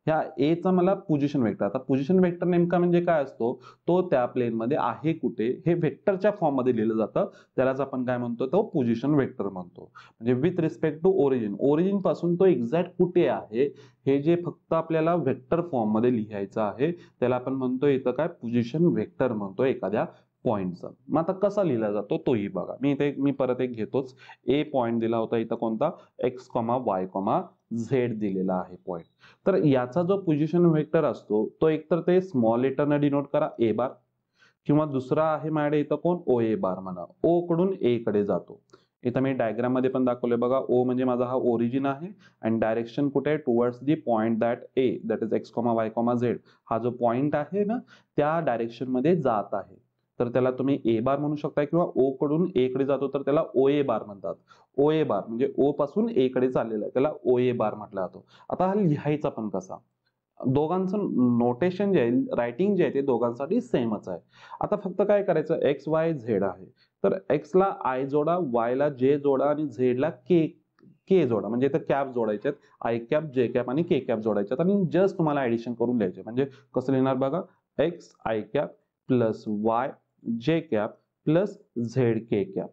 ह्या ए चा मला पोझिशन वेक्टर, आता पोझिशन वेक्टर नेमका म्हणजे काय असतो, तो त्या प्लेन मध्ये आहे कुठे हे वेक्टरच्या फॉर्म मध्ये लिहिलं जातं, त्यालाच आपण काय म्हणतो, तो पोझिशन वेक्टर म्हणतो. म्हणजे with respect to origin, origin पासून तो एक्झॅक्ट कुठे आहे हे जे फक्त आपल्याला वेक्टर फॉर्म मध्ये लिहायचं आहे, त्याला आपण म्हणतो इथं काय, पोझिशन वेक्टर म्हणतो एखाद्या पॉइंटचा. मग आता कसा लिहिला जातो तोही बघा. मी परत एक घेतोच, ए पॉइंट दिला होता इथं कोणता, एक्स वाय झेड दिलेला आहे पॉइंट. तर याचा जो पोझिशन वेक्टर असतो तो एकतर ते स्मॉल लेटरने डिनोट करा ए बार, किंवा दुसरा आहे माझ्याकडे इथं कोण, ओ ए बार म्हणा, ओ कडून ए कडे जातो. इथं मी डायग्राम मध्ये पण दाखवले बघा, ओ म्हणजे माझा हा ओरिजिन आहे आणि डायरेक्शन कुठे आहे, towards the point that A, that is x y Z, हा जो पॉइंट आहे ना त्या डायरेक्शन मध्ये जात आहे, तर त्याला तुम्ही ए बार म्हणू शकता, किंवा ओ कडून ए कडे जातो तर त्याला ओ ए बार म्हणतात. ओ ए बार म्हणजे ओ पासून ए कडे चाललेला आहे, त्याला ओ ए बार म्हटलं जातो. आता हा लिहायचा पण कसा, दोघांचं नोटेशन जे आहे, रायटिंग जे आहे ते दोघांसाठी सेमच आहे. आता फक्त काय करायचं, एक्स वाय झेड आहे, तर एक्स ला आय जोडा, वाय ला जे जोडा आणि झेड ला के के जोडा, म्हणजे इथं कॅप जोडायच्यात, आय कॅप जे कॅप आणि के कॅप जोडायच्यात आणि जस्ट तुम्हाला ऍडिशन करून लिहायचे. म्हणजे कसं लिहिणार बघा, X i cap plus y जे कॅप प्लस झेड के कॅप.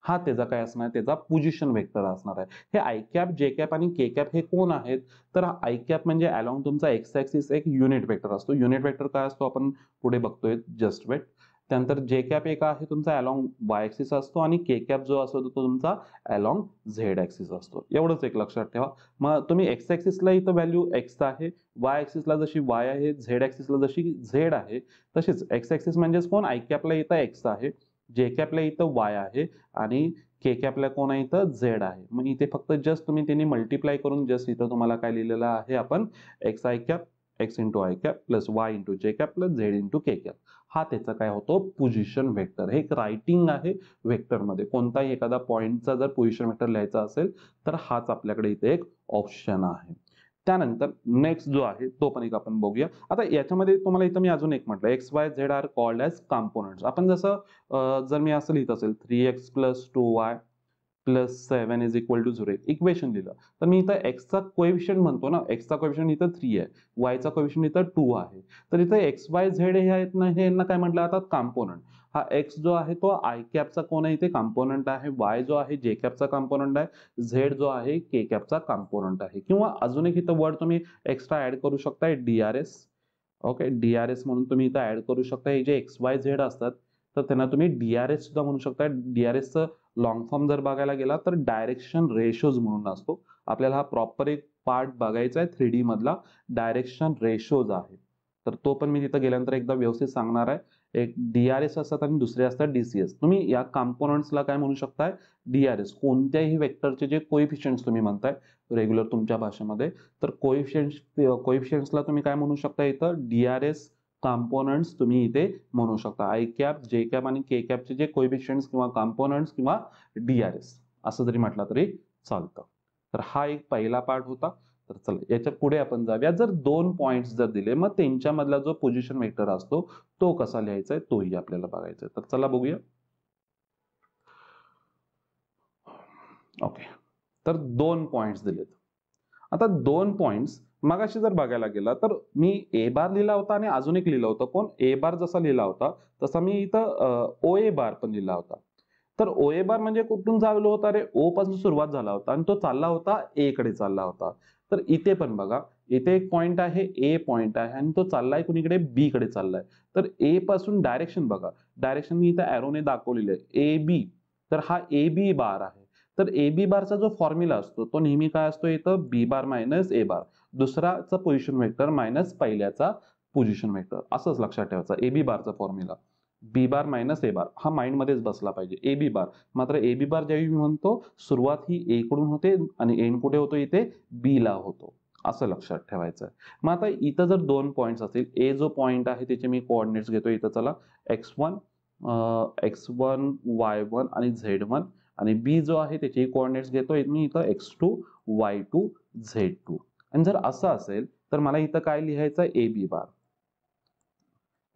हा त्याचा काय असणार आहे, त्याचा पोझिशन वेक्टर असणार आहे. हे आय कॅप, जे कॅप आणि के कॅप हे कोण आहेत, तर आय कॅप म्हणजे अलॉंग तुमचा एक्स ऍक्सिस एक युनिट वेक्टर असतो. युनिट वेक्टर काय असतो आपण पुढे बघतोय, जस्ट वेट. त्यानंतर जे कॅप एक आहे तुमचा अलॉंग वाय ऍक्सिस असतो आणि के कॅप जो असतो तो तुमचा अलॉंग झेड ऍक्सिस असतो. एवढंच एक लक्षात ठेवा. मग तुम्ही एक्स ऍक्सिसला इथं व्हॅल्यू एक्स आहे, वाय ऍक्सिसला जशी वाय आहे, झेड ऍक्सिसला जशी झेड आहे, तशीच एक्स ऍक्सिस म्हणजेच कोण, आय कॅपला इथं एक्स आहे, जे कॅपला इथं वाय आहे आणि के कॅपला कोण आहे इथं झेड आहे. मग इथे फक्त जस्ट तुम्ही त्यांनी मल्टिप्लाय करून जस्ट इथं तुम्हाला काय लिहिलेलं आहे आपण, X i cap x into i cap plus y into जे कॅप प्लस झेड इंटू के कॅप. हा त्याचा काय होतो, पोझिशन वेक्टर. हे एक रायटिंग आहे वेक्टरमध्ये. कोणताही एखादा पॉईंटचा जर पोझिशन वेक्टर लिहायचा असेल तर हाच आपल्याकडे इथे एक ऑप्शन आहे. त्यानंतर नेक्स्ट जो आहे तो पण एक आपण बघूया. आता याच्यामध्ये तुम्हाला इथं मी अजून एक म्हटलं, x y z are called as components. आपण जसं जर मी असं लिहित असेल 3x plus 2y plus 7 is equal to 0 equation लिहिलं, तर मी इथं एक्सचा कोएफिशियंट म्हणतो ना, एक्सचा कोएफिशियंट इथं 3 आहे, वायचा कोएफिशियंट इथं 2 आहे. तर इथं एक्स वाय झेड हे आहेत ना, हे यांना काय म्हटलं आता, कॉम्पोनंट. हा एक्स जो आहे तो आय कॅपचा कोण आहे इथे कॉम्पोनंट आहे, वाय जो आहे जे कॅपचा कॉम्पोनंट आहे, झेड जो आहे के कॅपचा कॉम्पोनंट आहे. किंवा अजून एक इथं वर्ड तुम्ही एक्स्ट्रा ऍड करू शकताय, डीआरएस. ओके, डीआरएस म्हणून तुम्ही इथं ऍड करू शकता. हे जे एक्स वाय झेड असतात तर त्यांना तुम्ही डीआरएस सुद्धा म्हणू शकता. डीआरएसचं लॉंग फॉर्म जर बघायला गेला तर डायरेक्शन रेशोज म्हणून असतो. आपल्याला हा प्रॉपर एक पार्ट बघायचा आहे 3D मधला, डायरेक्शन रेशोज आहे. तर तो पण मी तिथं गेल्यानंतर एकदा व्यवस्थित सांगणार आहे. एक डीआरएस असतात आणि दुसरे असतात डीसीएस. तुम्ही या कॉम्पोनंट्सला काय म्हणू शकताय, डीआरएस. कोणत्याही वेक्टरचे जे कोएफिशियंट्स तुम्ही म्हणताय रेग्युलर तुमच्या भाषेमध्ये, तर कोएफिशियंट्सला तुम्ही काय म्हणू शकता इथं, डीआरएस कॉम्पोनंट्स तुम्ही इथे म्हणू शकता. आय कॅप, जे कॅप आणि के कॅपचे जे कोएफिशियंट्स किंवा कॉम्पोनंट्स किंवा डीआरएस असं जरी म्हटलं तरी चालतं. तर हा एक पहिला पार्ट होता. तर चला याच्या पुढे आपण जाऊया. जर 2 पॉइंट्स जर दिले, मग त्यांच्यामधला जो पोझिशन वेक्टर असतो तो कसा लिहायचा आहे तोही आपल्याला बघायचा आहे. तर चला बघूया. ओके, तर 2 पॉइंट्स दिलेत. आता 2 पॉइंट्स मगाशी जर बघायला गेला तर मी ए बार लिहिला होता आणि अजून एक लिहिला होता. कोण, ए बार जसा लिहिला होता तसा मी इथं ओ ए बार पण लिहिला होता. तर ओ ए बार म्हणजे कुठून चाललो होता रे, ओ पासून सुरुवात झाला होता आणि तो चालला होता ए कडे चालला होता. तर इथे पण बघा, इथे एक पॉइंट आहे, ए पॉइंट आहे आणि तो चाललाय कुणीकडे, बी कडे चाललाय. तर ए पासून डायरेक्शन बघा, डायरेक्शन मी इथं एरोने दाखवलेलं आहे, ए बी. तर हा ए बी बार आहे. तर ए बी बारचा जो फॉर्म्युला असतो तो नेहमी काय असतो इथं, b bar minus a bar, दुसराचा पोझिशन वेक्टर मायनस पहिल्याचा पोझिशन वेक्टर, असंच लक्षात ठेवायचं. ए बी बारचा formula B bar minus a बार, हा माइंड मध्येच बसला पाहिजे. ए बी बार, मात्र ए बी बार ज्यावेळी मी म्हणतो सुरुवात ही ए कडून होते आणि एंड कुठे होतो, इथे बी ला होतो, असं लक्षात ठेवायचं आहे. मग आता इथं जर 2 पॉइंट्स असतील, ए जो पॉइंट आहे त्याचे मी कोऑर्डिनेट्स घेतो इथं. चला, x1 y1 आणि z1 आणि बी जो आहे त्याचे कोऑर्डिनेट्स घेतोय मी इथं x2 y2 z2. आणि जर असं असेल तर मला इथं काय लिहायचं, a B bar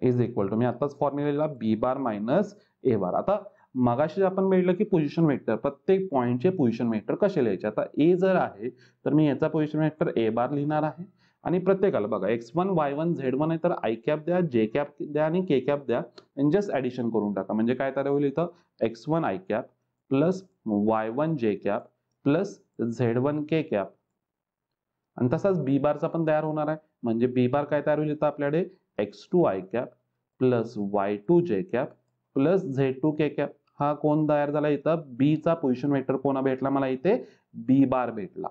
is equal to, मी आताच formula B bar minus a बार. आता मगाशी आपण बघितलं की पोझिशन वेक्टर, प्रत्येक पॉइंटचे पोझिशन वेक्टर कसे लिहायचे. आता ए जर आहे तर मी याचा पोझिशन वेक्टर ए बार लिहिणार आहे आणि प्रत्येकाला बघा x1 y1 z1 आहे तर आय कॅप द्या, जे कॅप द्या आणि के कॅप द्या आणि जस्ट ऍडिशन करून टाका. म्हणजे काय तयार होईल इथं, x1 i cap plus y1 जे कॅप प्लस z1 के कॅप. आणि तसाच बी बारचा पण तयार होणार आहे. म्हणजे बी बार काय तयार होईल इथं आपल्याकडे, x2 i cap plus y2 j cap plus z2 k cap. हा कोण तयार झाला इथं, बी चा पोझिशन वेक्टर कोणा भेटला मला इथे, बी बार भेटला.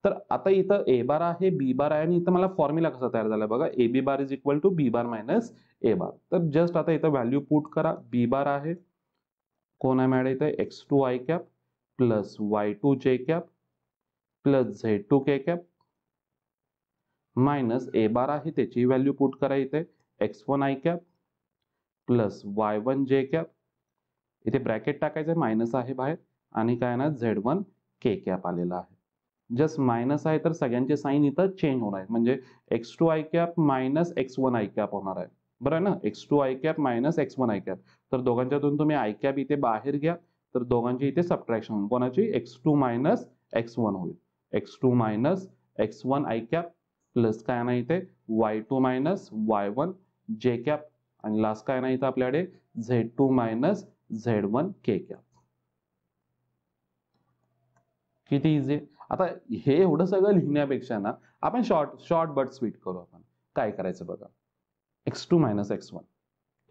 तर आता इथं ए बार आहे, बी बार आहे आणि इथं मला फॉर्म्युला कसा तयार झाला बघा, A B bar is equal to b bar minus a bar. तर जस्ट आता इथं व्हॅल्यू पुट करा. बी बार आहे कोण आहे मॅडम इथे, x2 i cap plus y2 j cap plus z2 k cap minus a bar आहे त्याची व्हॅल्यू पुट करा इथे, x1 i cap plus y1 जे कॅप, इथे ब्रॅकेट टाकायचं, मायनस आहे बाहेर आणि काय ना z1 के कॅप आलेला आहे. जस्ट मायनस आहे तर सगळ्यांचे साईन इथं चेंज होणार आहे. म्हणजे x2 i cap minus x1 i cap होणार आहे, बरं आहे ना, x2 i cap minus x1 i cap. तर दोघांच्यातून तुम्ही आय कॅप इथे बाहेर घ्या, तर दोघांची इथे सबट्रॅक्शन होईल. कोणाची, x2 मायनस x1 होईल, x2 minus x1 i cap plus काय ना इथे y2 मायनस y1 जे कॅप आणि लास्ट काय ना इथं आपल्याकडे z2 मायनस z1 के कॅप. किती इझी. आता हे एवढं सगळं लिहिण्यापेक्षा ना आपण शॉर्ट बट स्वीट करू. आपण काय करायचं बघा, x2 minus x1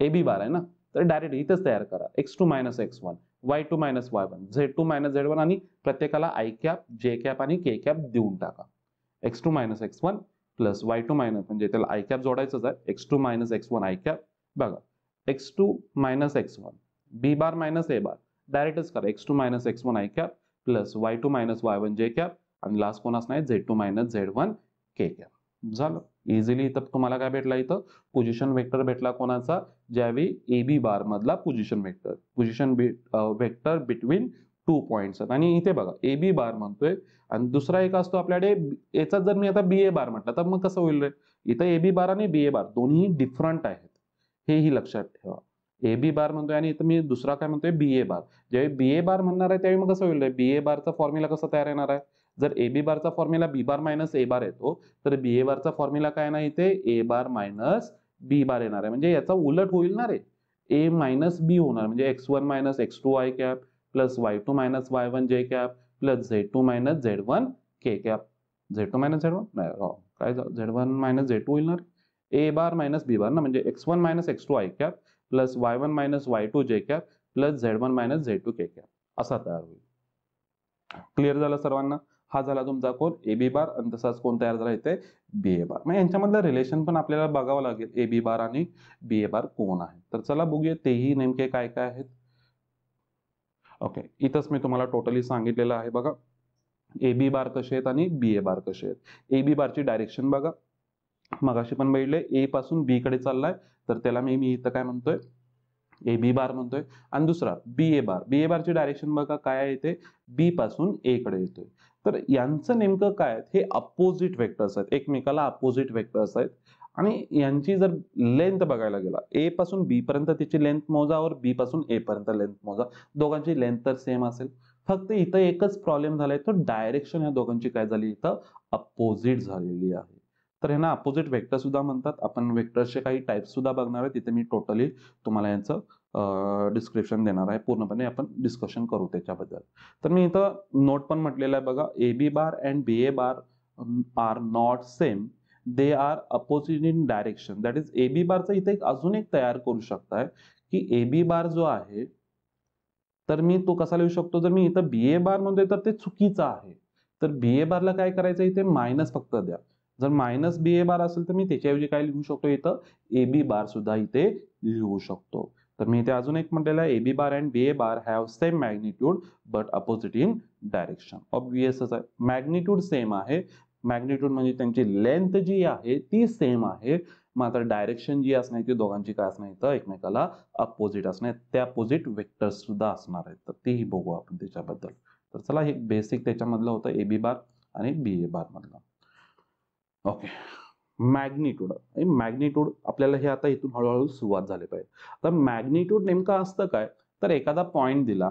A B bar आहे ना, तर डायरेक्ट इथंच तयार करा. x2 minus x1, y2 minus y1, z2 minus z1 आणि प्रत्येकाला आय कॅप, जे कॅप आणि के कॅप देऊन टाका. x2 minus x1 plus y2 minus, म्हणजे त्याला आय कॅप जोडायचंच आहे, x2 minus x1 i cap. बघा x2 minus x1 B bar minus a बार, डायरेक्टच करा. x2 minus x1 i cap plus y2 minus y1 जे cap आणि last कोण असणार आहे z2 मायनस z1 के कॅप. झालं इझिली. इथं तुम्हाला काय भेटला, इथं पोझिशन वेक्टर भेटला कोणाचा, ज्यावेळी ए बी बार मधला पोझिशन वेक्टर बिटवीन 2 पॉइंट्स. आणि इथे बघा ए बी बार म्हणतोय आणि दुसरा एक असतो आपल्याकडे याचा, जर मी आता बी ए बार म्हटलं तर मग कसं होईल रे. इथं ए बी बार आणि बी ए बार दोन्ही डिफरंट आहेत, हेही लक्षात ठेवा. ए बी बार म्हणतोय आणि इथं मी दुसरा काय म्हणतोय बी ए बार. ज्यावेळी बी ए बार म्हणणार आहे त्यावेळी मग कसं होईल रे, बी ए बारचा फॉर्म्युला कसा तयार येणार आहे. जर ए बी बारचा formula B bar minus a बार येतो, तर बी ए बारचा फॉर्म्युला काय ना इथे ए बार मायनस बी बार येणार आहे. म्हणजे याचा उलट होईल ना रे, ए मायनस बी होणार. म्हणजे x1 minus x2 i cap plus y2 minus y1 जे cap plus z2 minus z1 के कॅप. z2 मायनस z1 नाही काय, z1 मायनस z2 होईल ना, ए बार मायनस बी बार ना, म्हणजे x1 minus x2 i cap plus y1 minus y2 j cap plus z1 minus z2 k cap असा तयार होईल. Clear झालं सर्वांना. हा झाला तुमचा कोण ए बी बार आणि तसाच कोण तयार झाला इथे बी ए बार. मग यांच्यामधलं रिलेशन पण आपल्याला बघावं लागेल, ए बी बार आणि बी ए बार कोण आहे. तर चला बघूया तेही नेमके काय काय आहेत. ओके, इथंच मी तुम्हाला टोटली सांगितलेलं आहे बघा, ए बी बार कसे आहेत आणि बी ए बार कसे आहेत. ए बी बारची डायरेक्शन बघा, मगाशी पण बघितले ए पासून बी कडे चाललाय, तर त्याला मी इथं काय म्हणतोय ए बी बार म्हणतोय. आणि दुसरा बी ए बार, बी ए बारची डायरेक्शन बघा काय आहे, ते बी पासून ए कडे येतोय. तर यांचं नेमकं काय, हे अपोजिट वेक्टर्स आहेत, एकमेकाला अपोजिट वेक्टर्स आहेत. आणि यांची जर लेंथ बघायला गेला, ए पासून बी पर्यंत तिची लेंथ मोजा और बी पासून ए पर्यंत लेंथ मोजा, दोघांची लेंथ तर सेम असेल. फक्त इथं एकच प्रॉब्लेम झालाय, तो डायरेक्शन या दोघांची काय झाली इथं अपोजिट झालेली आहे. तर ह्यांना अपोजिट वेक्टर सुद्धा म्हणतात. आपण वेक्टरचे काही टाइप सुद्धा बघणार आहे, तिथे मी टोटली तुम्हाला यांचं डिस्क्रिप्शन देणार आहे, पूर्णपणे आपण डिस्कशन करू त्याच्याबद्दल. तर मी इथं नोट पण म्हटलेलं आहे बघा, A B bar and b a bar are not same, they are opposite in direction. That is a b बारचं इथे अजून एक तयार करू शकताय की ए बी बार जो आहे, तर मी तो कसा लिहू शकतो, जर मी इथं बी ए बार म्हणतोय तर ते चुकीचं आहे. तर बी ए बारला काय करायचं, इथे मायनस फक्त द्या. जर मायनस बी ए बार असेल तर मी त्याच्याऐवजी काय लिहू शकतो, इथं ए बी बार सुद्धा इथे लिहू शकतो. तर मी इथे अजून एक म्हटलेलं आहे, a B bar and b a bar have same magnitude but opposite in direction. ऑब्वियसच आहे, मॅग्निट्यूड सेम आहे. मॅग्निट्यूड म्हणजे त्यांची लेंथ जी आहे ती सेम आहे, मात्र डायरेक्शन जी असणार ती दोघांची काय असणार, तर एकमेकाला अपोजिट असणार, त्या अपोजिट वेक्टर्स सुद्धा असणार आहेत. तर तेही बघू आपण त्याच्याबद्दल. तर चला, हे बेसिक त्याच्यामधलं होतं ए बी बार आणि बी ए बार मधलं. ओके, मॅग्निट्यूड आपल्याला हे आता इथून हळूहळू सुरुवात झाली पाहिजे. तर मॅग्निट्यूड नेमकं असतं काय, तर एखादा पॉइंट दिला,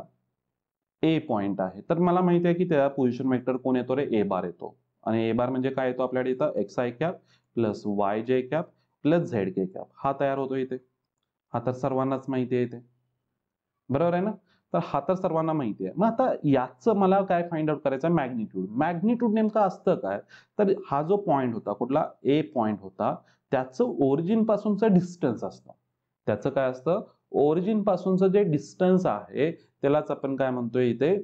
ए पॉइंट आहे, तर मला माहिती आहे की त्या पोझिशन वेक्टर कोण येतो रे, ए बार येतो. आणि ए बार म्हणजे काय येतो आपल्याकडे इथं X i cap plus y जे कॅप प्लस झेड के कॅप, हा तयार होतो इथे. हा तर सर्वांनाच माहिती आहे इथे, बरोबर आहे ना. तर हा तर सर्वांना माहिती आहे. मग आता याचं मला काय फाइंड आउट करायचं आहे, मॅग्निट्यूड. मॅग्निट्यूड नेमकं असतं काय, तर हा जो पॉइंट होता, कुठला ए पॉइंट होता, त्याचं ओरिजिन पासूनचं डिस्टन्स असतं. त्याचं काय असतं, ओरिजिन पासूनचं जे डिस्टन्स आहे त्यालाच आपण काय म्हणतोय इथे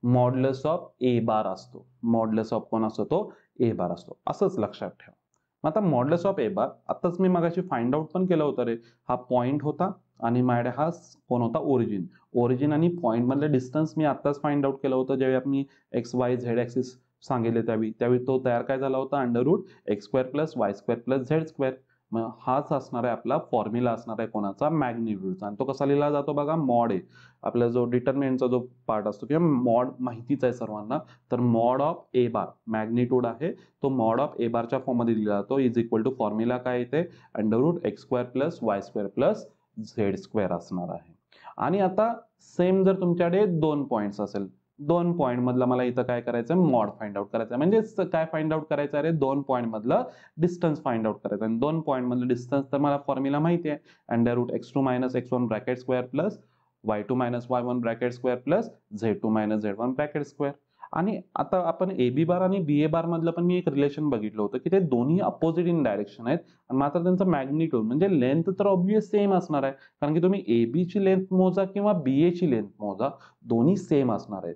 मॉड्युलस ऑफ ए बार असतो. मॉड्युलस ऑफ कोण असतो, तो ए बार असतो. असंच लक्षात ठेवा. आता मॉड्युलस ऑफ ए बार आताच मी मगाशी फाइंड आउट पण केलं होतं रे. हा पॉइंट होता आणि माझ्याकडे हा कोण होता, ओरिजिन. ओरिजिन आणि पॉइंट मधले डिस्टन्स मी आताच फाइंड आउट केलं होतं, ज्यावेळी मी एक्स वाय झेड ऍक्सिस सांगितले त्यावेळी तो तयार काय झाला होता, under root x square plus y square plus z square. मग हाच असणार आहे आपला फॉर्म्युला असणार आहे कोणाचा, मॅग्निट्यूडचा. आणि तो कसा लिहिला जातो बघा, मॉड ए. आपला जो डिटर्मिनंटचा जो पार्ट असतो किंवा मॉड माहितीच आहे सर्वांना, तर mod of A bar magnitude आहे, तो मॉड ऑफ ए बारच्या फॉर्म मध्ये लिहिला जातो, इज इक्वल टू फॉर्म्युला काय येते, under root x square plus y square plus z square असणार आहे. आणि आता सेम जर तुमच्याकडे 2 पॉइंट्स असेल, 2 पॉइंट मधला मला इथं काय करायचं, मॉड फाइंड आउट करायचं. म्हणजे काय फाइंड आउट करायचं आहे, 2 पॉइंट मधलं डिस्टन्स फाइंड आउट करायचं. आणि 2 पॉइंट मधलं डिस्टन्स तर मला फॉर्म्युला माहिती आहे, under root x2 minus x1 bracket square plus y2 minus y1 bracket square plus z2 minus z1 bracket square. आणि आता आपण AB बार आणि BA बार मधलं पण मी एक रिलेशन बघितलं होतं की ते दोन्ही अपोजिट इन डायरेक्शन आहेत, आणि मात्र त्यांचं मॅग्निट्यूड म्हणजे लेंथ तर ऑब्वियस सेम असणार आहे, कारण की तुम्ही AB ची लेंथ मोजा किंवा BA ची लेंथ मोजा, दोन्ही सेम असणार आहेत.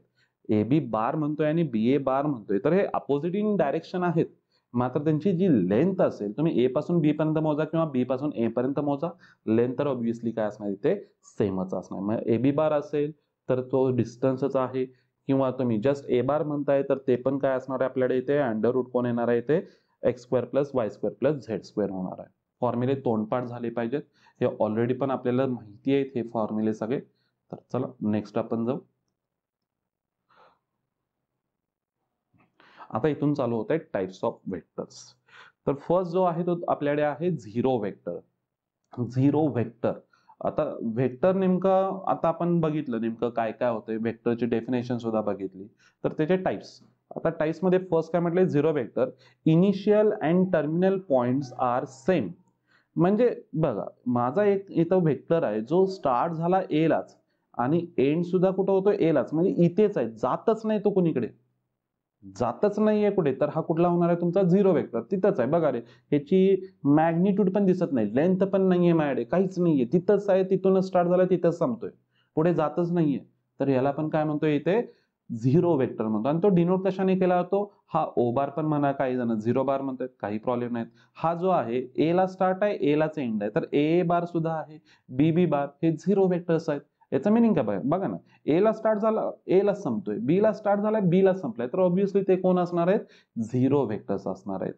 AB बार म्हणतोय आणि BA बार म्हणतोय, तर हे अपोजिट इन डायरेक्शन आहेत, मात्र त्यांची जी लेंथ असेल, तुम्ही A पासून B पर्यंत मोजा किंवा B पासून A पर्यंत मोजा, लेंथ तर ऑब्विसली काय असणार इथे सेमच असणार. मग AB बार असेल तर तो डिस्टन्सच आहे, किंवा तुम्ही जस्ट ए बार म्हणताय तर ते पण काय असणार आहे आपल्याकडे इथे अंडर रूट कोण येणार आहे इथे x square plus y square plus z square होणार आहे. फॉर्म्युले तोंडपाठ झाले पाहिजेत, हे ऑलरेडी पण आपल्याला माहिती आहेत हे फॉर्म्युले सगळे. तर चला नेक्स्ट आपण जाऊ. आता इथून चालू होत आहे टाइप्स ऑफ वेक्टर्स. तर फर्स्ट जो आहे तो आपल्याकडे आहे झिरो वेक्टर. झिरो वेक्टर, आता वेक्टर नेमकं आता आपण बघितलं नेमकं काय काय होतंय, वेक्टरची डेफिनेशन सुद्धा बघितली. तर त्याचे टाइप्स, आता टाइप्स मध्ये फर्स्ट काय म्हटलंय, zero vector initial and terminal points are same. म्हणजे बघा माझा एक इथं वेक्टर आहे जो स्टार्ट झाला ए लाच आणि एंड सुद्धा कुठं होतो ए लाच, म्हणजे इथेच आहे, जातच नाही तो कुणीकडे, जातच नाहीये कुठे, तर हा कुठला होणार आहे तुमचा झिरो वेक्टर. तिथंच आहे बघा रे, ह्याची मॅग्निट्यूड पण दिसत नाही, लेंथ पण नाहीये माझ्याकडे, काहीच नाहीये, तिथंच आहे, तिथूनच स्टार्ट झाला तिथंच संपतोय, पुढे जातच नाहीये. तर याला पण काय म्हणतोय इथे झिरो वेक्टर म्हणतो. आणि तो डिनोट कशाने केला जातो, हा ओ बार पण म्हणा, काही जण झिरो बार म्हणतात, काही प्रॉब्लेम नाहीत. हा जो आहे ए ला स्टार्ट आहे ए लाच एंड आहे, तर ए बार सुद्धा आहे, बी बार, हे झिरो वेक्टर्स आहेत. याचं मिनिंग काय बघा ना, ए ला स्टार्ट झाला ए ला संपतोय, बी ला स्टार्ट झालाय बी ला संपलाय, तर ऑब्व्हियसली ते कोण असणार आहेत, झिरो वेक्टर्स असणार आहेत.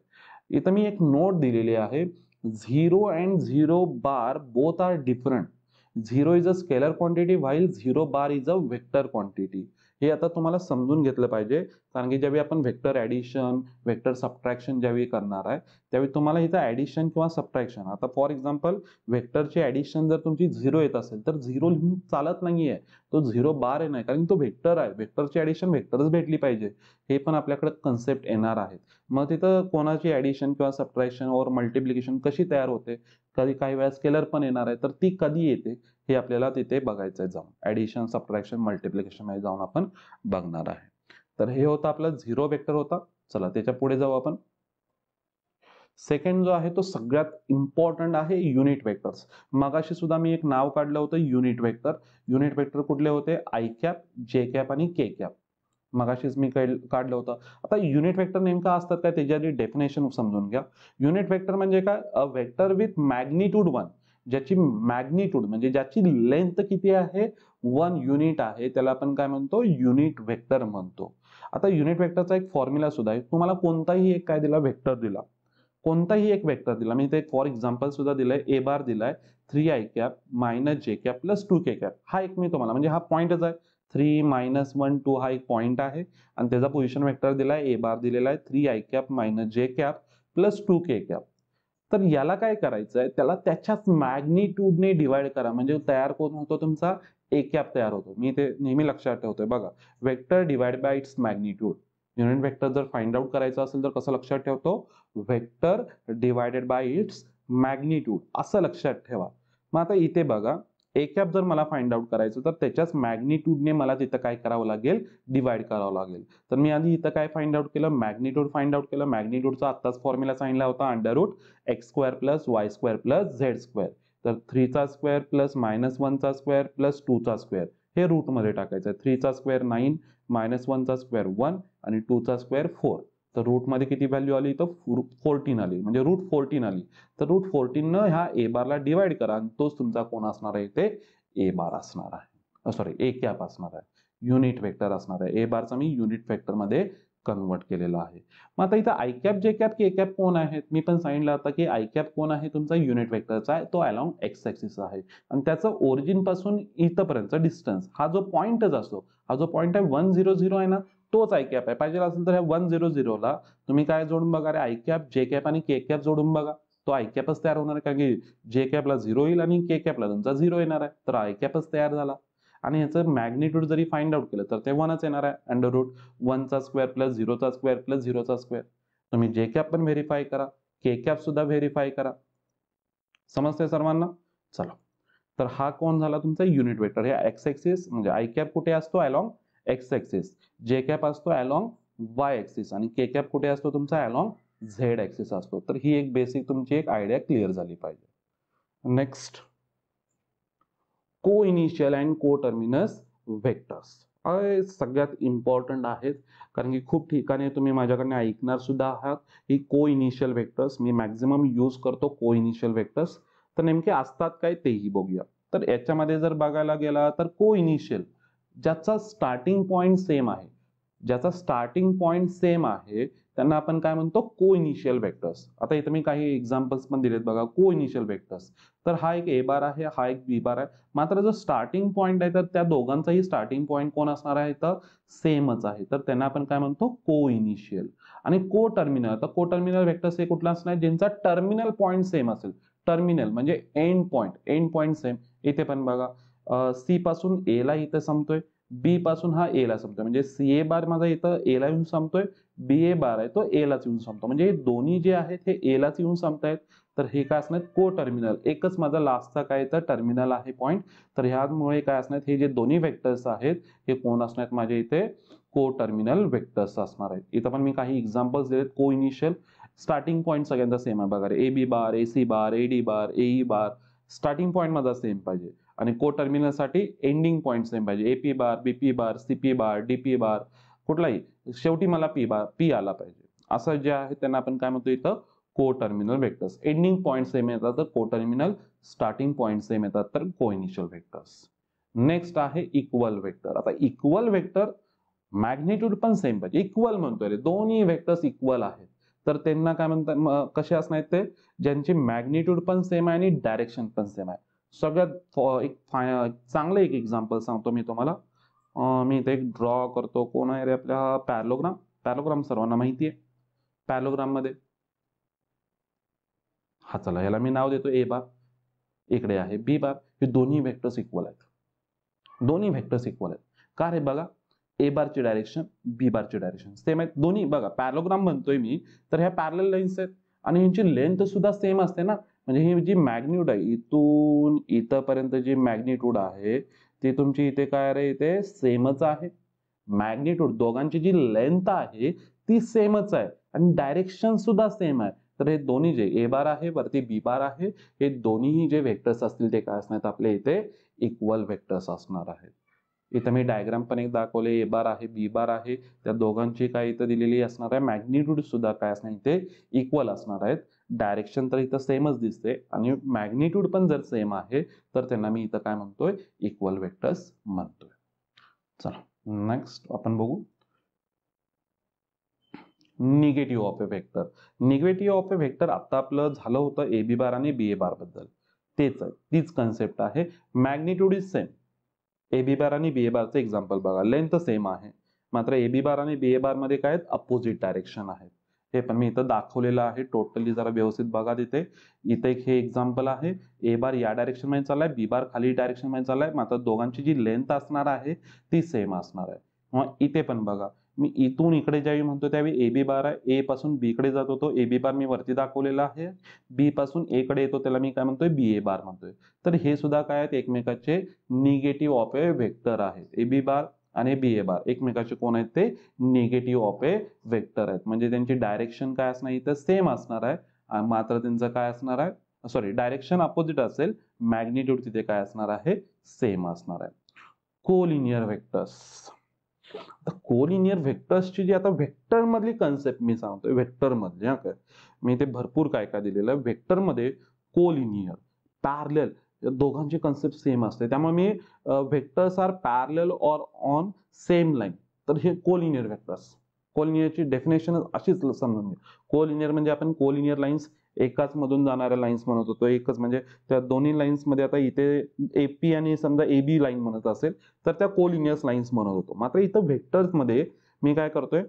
इथं मी एक नोट दिलेली आहे, zero and zero bar both are different. Zero is a scalar quantity while zero bar is a vector quantity. हे आता तुम्हाला समजून घेतलं पाहिजे, कारण की ज्यावेळी आपण वेक्टर ऍडिशन वेक्टर सबट्रॅक्शन ज्यावेळी करणार आहे त्यावेळी तुम्हाला इथं ऍडिशन किंवा सबट्रॅक्शन, आता फॉर एक्झाम्पल वेक्टरची ऍडिशन जर तुमची झिरो येत असेल तर झिरो लिहून चालत नाहीये, तो झिरो बार आहे नाही, कारण तो वेक्टर आहे, वेक्टरची ऍडिशन वेक्टरच भेटली पाहिजे, हे पण आपल्याकडे कन्सेप्ट येणार आहेत. मग तिथं कोणाची ऍडिशन किंवा सबट्रॅक्शन और मल्टिप्लिकेशन कशी तयार होते, कधी काही वेळा स्केलर पण येणार आहे, तर ती कधी येते हे आपल्याला तिथे बघायचं आहे, जाऊन ऍडिशन सबट्रॅक्शन मल्टिप्लिकेशन मध्ये जाऊन आपण बघणार आहे. तर हे होतं आपलं झिरो वेक्टर होता. चला त्याच्या पुढे जाऊ आपण. सेकंड जो आहे तो सगळ्यात इम्पॉर्टंट आहे युनिट वेक्टर्स. मगाशी सुद्धा मी एक नाव काढलं होतं युनिट वेक्टर. युनिट वेक्टर कुठले होते, आय कॅप, जे कॅप आणि के कॅप, मगाशीच मी काढलं होतं. आता युनिट वेक्टर नेमका असतात काय, त्याची डेफिनेशन समजून घ्या. युनिट वेक्टर म्हणजे काय, अ वेक्टर विथ मॅग्निट्यूड 1, ज्याची मॅग्निट्यूड म्हणजे ज्याची लेंथ किती आहे 1 युनिट आहे, त्याला आपण काय म्हणतो, युनिट वेक्टर म्हणतो. आता युनिट वेक्टरचा एक फॉर्म्युला सुद्धा आहे, तुम्हाला कोणताही एक काय दिला, वेक्टर दिला, कोणताही एक वेक्टर दिला, मी ते फॉर एक्झाम्पल सुद्धा दिलंय, ए बार दिलाय 3 आय कॅप मायनस जे कॅप प्लस 2 के कॅप, हा एक मी तुम्हाला म्हणजे हा पॉइंटच आहे, 3 मायनस 1 2 हा एक पॉइंट आहे, आणि त्याचा पोझिशन वेक्टर दिलाय ए बार दिलेला आहे 3 आय कॅप मायनस जे कॅप प्लस 2 के कॅप. तर याला काय करायचं आहे, त्याला त्याच्याच मॅग्निट्यूडने डिवाइड करा, म्हणजे तयार कोण होतो तुमचा ए कॅप तयार होतो. मी ते नेहमी लक्षात ठेवतोय बघा, vector divide by it's magnitude. Unit vector जर फाइंड आउट करायचं असेल तर कसं लक्षात ठेवतो, vector divided by it's magnitude असं लक्षात ठेवा. मग आता इथे बघा, ए कॅप जर मला फाइंड आउट करायचं तर त्याच्याच मॅग्निट्यूडने मला तिथं काय करावं लागेल, डिवाइड करावं लागेल. तर मी आधी इथं काय फाइंड आउट केलं, मॅग्निट्यूड फाइंड आउट केलं. मॅग्निट्यूडचा आत्ताच फॉर्म्युला सांगितला होता, under root x square plus y square plus z square. तर 3 चा स्क्वेअर प्लस मायनस 1 चा स्क्वेअर प्लस 2 चा स्क्वेअर हे रूट मध्ये टाकायचं. 3 चा स्क्वेअर 9, मायनस 1 चा स्क्वेअर 1 आणि 2 चा स्क्वेअर 4. तर रूट मध्ये किती व्हॅल्यू आली, तर 14 आली, म्हणजे रूट 14 आली. तर रूट 14 न ह्या ए बारला डिवाइड करा आणि तोच तुमचा कोण असणार आहे, ते ए बार असणार आहे, सॉरी ए कॅप असणार आहे, युनिट वेक्टर असणार आहे. ए बारचा मी युनिट वेक्टर मध्ये कन्वर्ट केलेला आहे. मग आता इथं I cap j cap K cap कोण आहेत, मी पण सांगितलं आता की आय कॅप कोण आहे, तुमचा युनिट वेक्टरचा आहे, तो अलॉंग एक्स ऍक्सिस आहे, आणि त्याचं ओरिजिन पासून इथपर्यंतचा डिस्टन्स हा जो पॉइंटच असतो, हा जो पॉइंट आहे 1 0 0 आहे ना, तोच आय कॅप आहे. पाहिजे असेल तर ह्या 1 0 0 ला तुम्ही काय जोडून बघा रे, आय कॅप जे कॅप आणि के कॅप जोडून बघा, तो आय कॅपच तयार होणार आहे, कारण की जे कॅपला 0 येईल आणि के कॅपला तुमचा 0 येणार आहे, तर आय कॅपच तयार झाला. आणि याचं मॅग्निट्यूड जरी फाइंड आउट केलं तर ते 1च येणार आहे, अंडर रूट 1 चा स्क्वेअर प्लस 0 चा स्क्वेअर प्लस 0 चा स्क्वेअर. तुम्ही जे कॅप पण व्हेरीफाय करा, के कॅप सुद्धा व्हेरीफाय करा. समजतंय सर्वांना? चला तर हा कोण झाला तुमचा युनिट वेक्टर. हे एक्स ऍक्सिस म्हणजे आय कॅप कुठे असतो अलॉंग एक्स ऍक्सिस, जे कॅप असतो अलॉंग वाय ऍक्सिस आणि के कॅप कुठे असतो तुमचा अलॉंग झेड ऍक्सिस असतो. तर ही एक बेसिक तुमची एक आयडिया क्लिअर झाली पाहिजे. नेक्स्ट, को इनिशियल अँड को टर्मिनस व्हेक्टर्स सगळ्यात इम्पॉर्टंट आहेत, कारण की खूप ठिकाणी तुम्ही माझ्याकडनं ऐकणार सुद्धा आहात ही को इनिशियल व्हेक्टर्स. मी मॅक्झिमम यूज करतो को इनिशियल व्हेक्टर्स. तर नेमके असतात काय तेही बघूया. तर याच्यामध्ये जर बघायला गेला तर को इनिशियल ज्याचा स्टार्टिंग पॉइंट सेम आहे, ज्याचा स्टार्टिंग पॉइंट सेम आहे त्यांना आपण काय म्हणतो को इनिशियल व्हेक्टर्स. आता इथे मी काही एक्झाम्पल्स पण दिलेत बघा को इनिशियल व्हेक्टर्स. तर हा एक ए बार आहे, हा एक बी बार आहे, मात्र जो स्टार्टिंग पॉइंट आहे तर त्या दोघांचाही स्टार्टिंग पॉइंट कोण असणार आहे तर सेमच आहे. तर त्यांना आपण काय म्हणतो को इनिशियल. आणि को टर्मिनल, तर को टर्मिनल व्हेक्टर्स हे कुठला असणार ज्यांचा टर्मिनल पॉइंट सेम असेल. टर्मिनल म्हणजे एंड पॉइंट सेम. इथे पण बघा सी पासून ए ला इथे संपतोय, बी पासून हा ए ला संपतोय, म्हणजे सी ए बार माझा इथं ए ला येऊन संपतोय, बी ए बार आहे तो ए लाच येऊन संपतो, म्हणजे दोन्ही जे आहेत हे ए लाच येऊन संपतायत. तर हे काय असणार को टर्मिनल. एकच माझा लास्टचा काय तर टर्मिनल आहे पॉइंट. तर ह्यामुळे काय असणार हे जे दोन्ही व्हेक्टर्स आहेत हे कोण असणार माझे इथे को टर्मिनल व्हेक्टर्स असणार आहेत. इथं पण मी काही एक्झाम्पल्स दिलेत. को इनिशियल स्टार्टिंग पॉइंट सगळ्यांचा सेम आहे बघा, A B bar, A C bar, A D bar, A E bar, starting point माझा सेम पाहिजे. आणि को टर्मिनल साठी एंडिंग पॉइंट सेम पाहिजे, AP bar, BP bar, CP bar, DP bar, कुठलाही शेवटी मला पी आला पाहिजे. असं जे आहे त्यांना आपण काय म्हणतो इथं को terminal vectors. Ending point same येतात तर को टर्मिनल, स्टार्टिंग पॉइंट सेम येतात तर को इनिशियल व्हेक्टर्स. नेक्स्ट आहे इक्वल व्हेक्टर. आता इक्वल व्हेक्टर मॅग्निट्यूड पण सेम पाहिजे. इक्वल म्हणतोय रे, दोन्ही व्हेक्टर्स इक्वल आहेत तर त्यांना काय म्हणतात कसे असणार ते ज्यांची मॅग्निट्यूड पण सेम आहे आणि डायरेक्शन पण सेम आहे. सगळ्यात एक चांगलं एक एक्झाम्पल सांगतो मी तुम्हाला. मी इथे एक ड्रॉ करतो. कोण आहे रे आपल्या पॅरलोग्राम. पॅरलोग्राम सर्वांना माहिती आहे. पॅरलोग्राम मध्ये हा चला याला मी नाव देतो ए बार, इकडे आहे बी बार. हे दोन्ही व्हेक्टर्स इक्वल आहेत. दोन्ही व्हेक्टर्स इक्वल आहेत का रे बघा, ए बारची डायरेक्शन बी बारची डायरेक्शन सेम आहेत दोन्ही. बघा पॅरलोग्राम म्हणतोय मी तर ह्या पॅरलल लाईन्स आहेत आणि यांची लेंथ सुद्धा सेम असते ना. म्हणजे ही जी मॅग्निट्यूड आहे इथून इथपर्यंत जी मॅग्निट्यूड आहे ती तुमची इथे काय रे इथे सेमच आहे. मॅग्निट्यूड दोघांची जी लेंथ आहे ती सेमच आहे आणि डायरेक्शन सुद्धा सेम आहे. तर हे दोन्ही जे ए बार आहे वरती बी बार आहे हे दोन्ही जे व्हेक्टर्स असतील ते काय असणार आपले इथे इक्वल व्हेक्टर्स असणार आहेत. इथं मी डायग्राम पण एक दाखवले, ए बार आहे बी बार आहे, त्या दोघांची काय इथं दिलेली असणार आहे मॅग्निट्यूड सुद्धा काय असणार इथे इक्वल असणार आहेत. डायरेक्शन तर इथं सेमच दिसते आणि मॅग्निट्यूड पण जर सेम आहे तर त्यांना मी इथं काय म्हणतोय इक्वल व्हेक्टर्स म्हणतोय. चला नेक्स्ट आपण बघू negative of a vector. Negative of a vector आता आपलं झालं होतं ए बी बार आणि बी ए बार बद्दल. तेच आहे, तीच कन्सेप्ट आहे. Magnitude is same. A B bar आणि बी ए बारचं एक्झाम्पल बघा, लेंथ सेम आहे मात्र ए बी बार आणि बी ए बार मध्ये काय अपोजिट डायरेक्शन आहेत. हे पण मी इथं दाखवलेलं आहे. टोटली जरा व्यवस्थित बघा तिथे. इथे एक हे एक्झाम्पल आहे, ए बार या डायरेक्शन मध्ये चाललाय, बी बार खाली डायरेक्शन मध्ये चाललाय, मात्र दोघांची जी लेंथ असणार आहे ती सेम असणार आहे. मग इथे पण बघा मी इथून इकडे ज्यावेळी म्हणतो त्यावेळी ए बी बार आहे, ए पासून बी कडे जात होतो, ए बी बार मी वरती दाखवलेला आहे, बी पासून ए कडे येतो त्याला मी काय म्हणतोय बी ए बार म्हणतोय. तर हे सुद्धा काय आहेत एकमेकाचे निगेटिव्ह ऑफ ए व्हेक्टर आहेत. ए बी बार आणि बी ए बार एकमेकाचे कोण आहेत ते निगेटिव्ह ऑफ ए व्हेक्टर आहेत. म्हणजे त्यांची डायरेक्शन काय असणार इथं सेम असणार आहे मात्र त्यांचं काय असणार आहे सॉरी डायरेक्शन अपोजिट असेल, मॅग्निट्यूड तिथे काय असणार आहे सेम असणार आहे. Collinear vectors. आता कोलिनियर व्हेक्टर्सची जी आता व्हेक्टर मधली कन्सेप्ट मी सांगतोय. व्हेक्टर मधली काय मी इथे भरपूर काय काय दिलेलं आहे. व्हेक्टर मध्ये कोलिनियर पॅरलल या दोघांची कन्सेप्ट सेम असते. त्यामुळे मी vectors are parallel or on same line. तर हे कोलिनियर व्हेक्टर्स. कोलिनियरची डेफिनेशन अशीच समजून घ्या. कोलिनियर म्हणजे आपण कोलिनियर लाईन्स एकाच मधून जाणाऱ्या लाईन्स म्हणत होतो. एकच म्हणजे त्या दोन्ही लाईन्स मध्ये आता इथे एपी आणि समजा ए बी लाईन म्हणत असेल तर त्या कोलिनियर्स लाईन्स म्हणत होतो. मात्र इथं व्हेक्टर्स मध्ये मी काय करतोय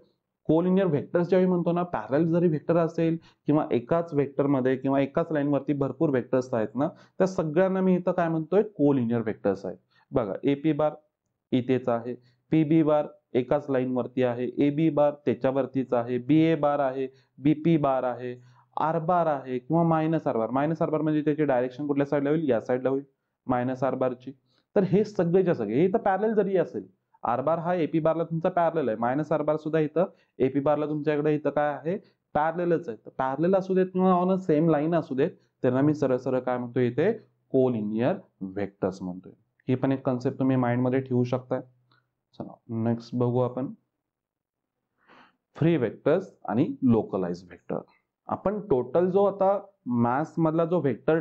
कोलिनियर व्हेक्टर्स ज्यावेळी म्हणतो ना, पॅरलल जरी व्हेक्टर असेल किंवा एकाच व्हेक्टर मध्ये किंवा एकाच लाईन वरती भरपूर व्हेक्टर्स आहेत ना, त्या सगळ्यांना मी इथं काय म्हणतोय कोलिनियर व्हेक्टर्स आहेत. बघा एपी बार इथेच आहे, पी बी बार एकाच लाईन वरती आहे, ए बी बार त्याच्यावरतीच आहे, बी ए बार आहे, बी पी बार आहे, आर बार आहे किंवा minus R bar. Minus R bar म्हणजे त्याची डायरेक्शन कुठल्या साईडला होईल या साईडला होईल. मायनस आर बारची. तर हे सगळेच्या सगळे हे इथं पॅरल जरी असेल, आर बार हा एपी बारला तुमचा पॅरल आहे, मायनस आर बार सुद्धा इथं एपी बारला तुमच्याकडे इथं काय आहे, पॅरलच आहे. तर पॅरल असू देत किंवा ऑन अ सेम लाईन असू देत, त्यांना मी सरळ सरळ काय म्हणतोय इथे, कोलिनियर व्हेक्टर्स म्हणतोय. ही पण एक कन्सेप्ट तुम्ही माइंडमध्ये ठेवू शकताय. चला नेक्स्ट बघू आपण फ्री व्हेक्टर्स आणि लोकलाइज व्हेक्टर. आपण टोटल जो आता मॅथ्स मधला जो व्हेक्टर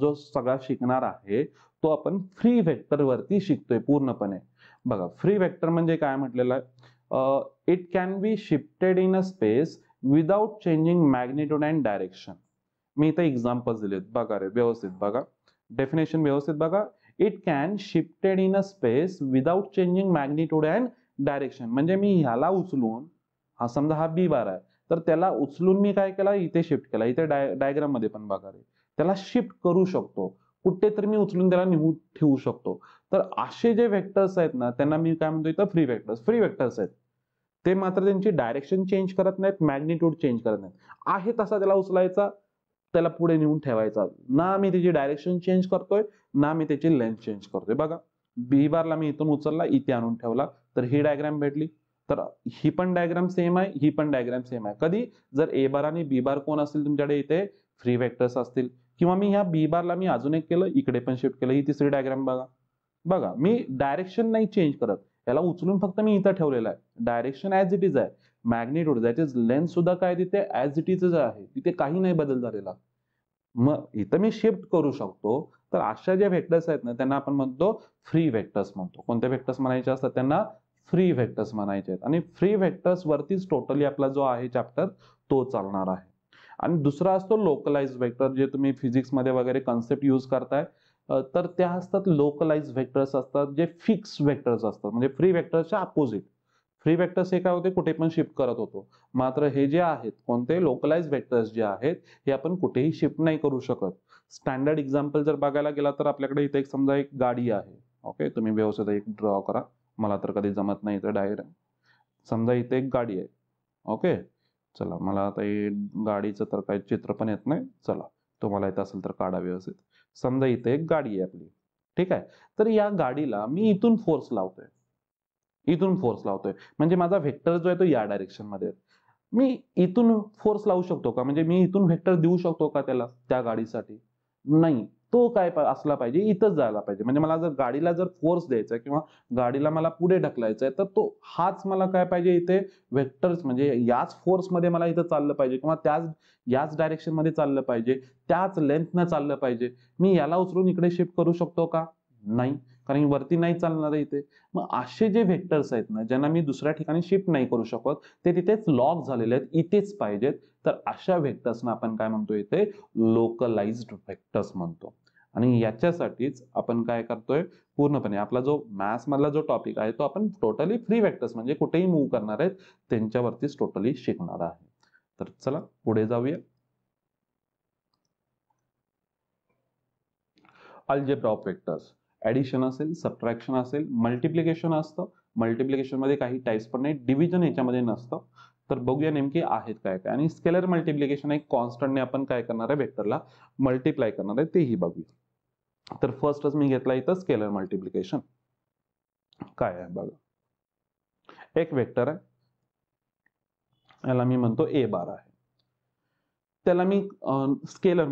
जो सगळा शिकणार आहे तो आपण फ्री व्हेक्टर वरती शिकतोय पूर्णपणे. बघा फ्री व्हेक्टर म्हणजे काय म्हटलेलं आहे, it can be shifted in a space without changing magnitude and direction. मी इथे एक्झाम्पल्स दिलेत बघा रे, व्यवस्थित बघा, डेफिनेशन व्यवस्थित बघा. It can shifted in a space without changing magnitude and direction. म्हणजे मी ह्याला उचलून, हा समजा हा बी बार आहे, तर त्याला उचलून मी काय केला, इथे शिफ्ट केला. इथे डायग्राम मध्ये पण बघा रे, त्याला शिफ्ट करू शकतो, कुठेतरी मी उचलून त्याला निहून ठेवू शकतो. तर असे जे व्हेक्टर्स आहेत ना, त्यांना मी काय म्हणतो इथं, फ्री व्हेक्टर्स. फ्री व्हेक्टर्स आहेत ते मात्र त्यांची डायरेक्शन चेंज करत नाहीत, मॅग्निट्यूड चेंज करत नाहीत. आहे तसा त्याला उचलायचा, त्याला पुढे नेऊन ठेवायचा. ना मी त्याची डायरेक्शन चेंज करतोय, ना मी त्याची लेंथ चेंज करतोय. बघा बी बारला मी इथून उचलला, इथे आणून ठेवला, तर ही डायग्राम भेटली. तर ही पण डायग्राम सेम आहे, ही पण डायग्राम सेम आहे. कधी जर ए बार आणि बी बार कोण असतील तुमच्याकडे इथे, फ्री व्हेक्टर्स असतील. किंवा मी ह्या बी बारला मी अजून एक केलं, इकडे पण शिफ्ट केलं. ही तिसरी डायग्राम बघा. बघा मी डायरेक्शन नाही चेंज करत, याला उचलून फक्त मी इथं ठेवलेलं आहे. डायरेक्शन ऍज इट इज आहे, मॅग्निट्यूड दॅट इज लेंथ सुद्धा काय तिथे ऍज इट इज आहे, तिथे काही नाही बदल झालेला. मग इथं मी शिफ्ट करू शकतो. तर अशा ज्या व्हेक्टर्स आहेत ना, त्यांना आपण म्हणतो फ्री व्हेक्टर्स म्हणतो. कोणत्या व्हेक्टर्स म्हणायचे असतात त्यांना, फ्री व्हेक्टर्स म्हणायचे आहेत. आणि फ्री व्हेक्टर्स वरतीच टोटली आपला जो आहे चॅप्टर तो चालणार आहे. आणि दुसरा असतो लोकलाइज व्हेक्टर, जे तुम्ही फिजिक्स मध्ये वगैरे कन्सेप्ट यूज करताय, तर त्या असतात लोकलाइज व्हेक्टर्स असतात, जे फिक्स व्हेक्टर्स असतात. म्हणजे फ्री व्हेक्टरच्या अपोजिट. फ्री व्हेक्टर्स हे काय होते, कुठे पण शिफ्ट करत होतो. मात्र हे जे आहेत कोणते, लोकलाइज व्हेक्टर्स जे आहेत, हे आपण कुठेही शिफ्ट नाही करू शकत. स्टँडर्ड एक्झाम्पल जर बघायला गेला तर आपल्याकडे इथे एक समजा एक गाडी आहे. ओके, तुम्ही व्यवस्थित एक ड्रॉ करा, मला तर कधी जमत नाही इथे डायरेक्ट. समजा इथे एक गाडी आहे. ओके, चला मला आता हे गाडीचं तर काही चित्र पण येत नाही, चला तुम्हाला येत असेल तर काढा व्यवस्थित. समजा इथे एक गाडी आहे आपली, ठीक आहे. तर या गाडीला मी इथून फोर्स लावतोय, इथून फोर्स लावतोय, म्हणजे माझा व्हेक्टर जो आहे तो या डायरेक्शन मध्ये. मी इथून फोर्स लावू शकतो का, म्हणजे मी इथून व्हेक्टर देऊ शकतो का त्याला, त्या गाडीसाठी? नाही. तो काय असला पाहिजे, इथंच जायला पाहिजे. म्हणजे मला जर गाडीला जर फोर्स द्यायचा किंवा गाडीला मला पुढे ढकलायचं आहे, तर तो हाच मला काय पाहिजे इथे, व्हेक्टर्स म्हणजे याच फोर्स मध्ये मला इथं चाललं पाहिजे, किंवा याच डायरेक्शन मध्ये चाललं पाहिजे, त्याच लेंथनं चाललं पाहिजे. मी याला उचलून इकडे शिफ्ट करू शकतो का? नाही, कारण वरती नाही चालणार आहे इथे. मग असे जे व्हेक्टर्स आहेत ना, ज्यांना मी दुसऱ्या ठिकाणी शिफ्ट नाही करू शकत, ते तिथेच लॉक झालेले आहेत, इथेच पाहिजेत. तर अशा व्हेक्टर्सना आपण काय म्हणतो इथे, लोकलाइज्ड व्हेक्टर्स म्हणतो. आणि याच्यासाठीच आपण काय करतोय, पूर्णपणे आपला जो मॅथ्स मधला जो टॉपिक आहे तो आपण टोटली फ्री व्हेक्टर्स म्हणजे कुठेही मूव्ह करणार आहेत त्यांच्यावरतीच टोटली शिकणार आहे. तर चला पुढे जाऊया. Algebra of vectors. ऍडिशन असेल, सबट्रॅक्शन असेल, मल्टिप्लिकेशन असतं. मल्टिप्लिकेशन मध्ये काही टाइप्स पण नाही, डिव्हिजन याच्यामध्ये नसतं. तर बघूया नेमके आहेत काय काय. आणि स्केलर मल्टिप्लिकेशन एक कॉन्स्टंटने आपण काय करणार आहे, व्हेक्टरला मल्टिप्लाय करणार आहे, तेही बघूया. तर फर्स्टच मी घेतला इथं स्केलर मल्टिप्लिकेशन. काय आहे बघा, एक व्हेक्टर आहे, याला मी म्हणतो ए बार आहे. त्याला मी स्केलर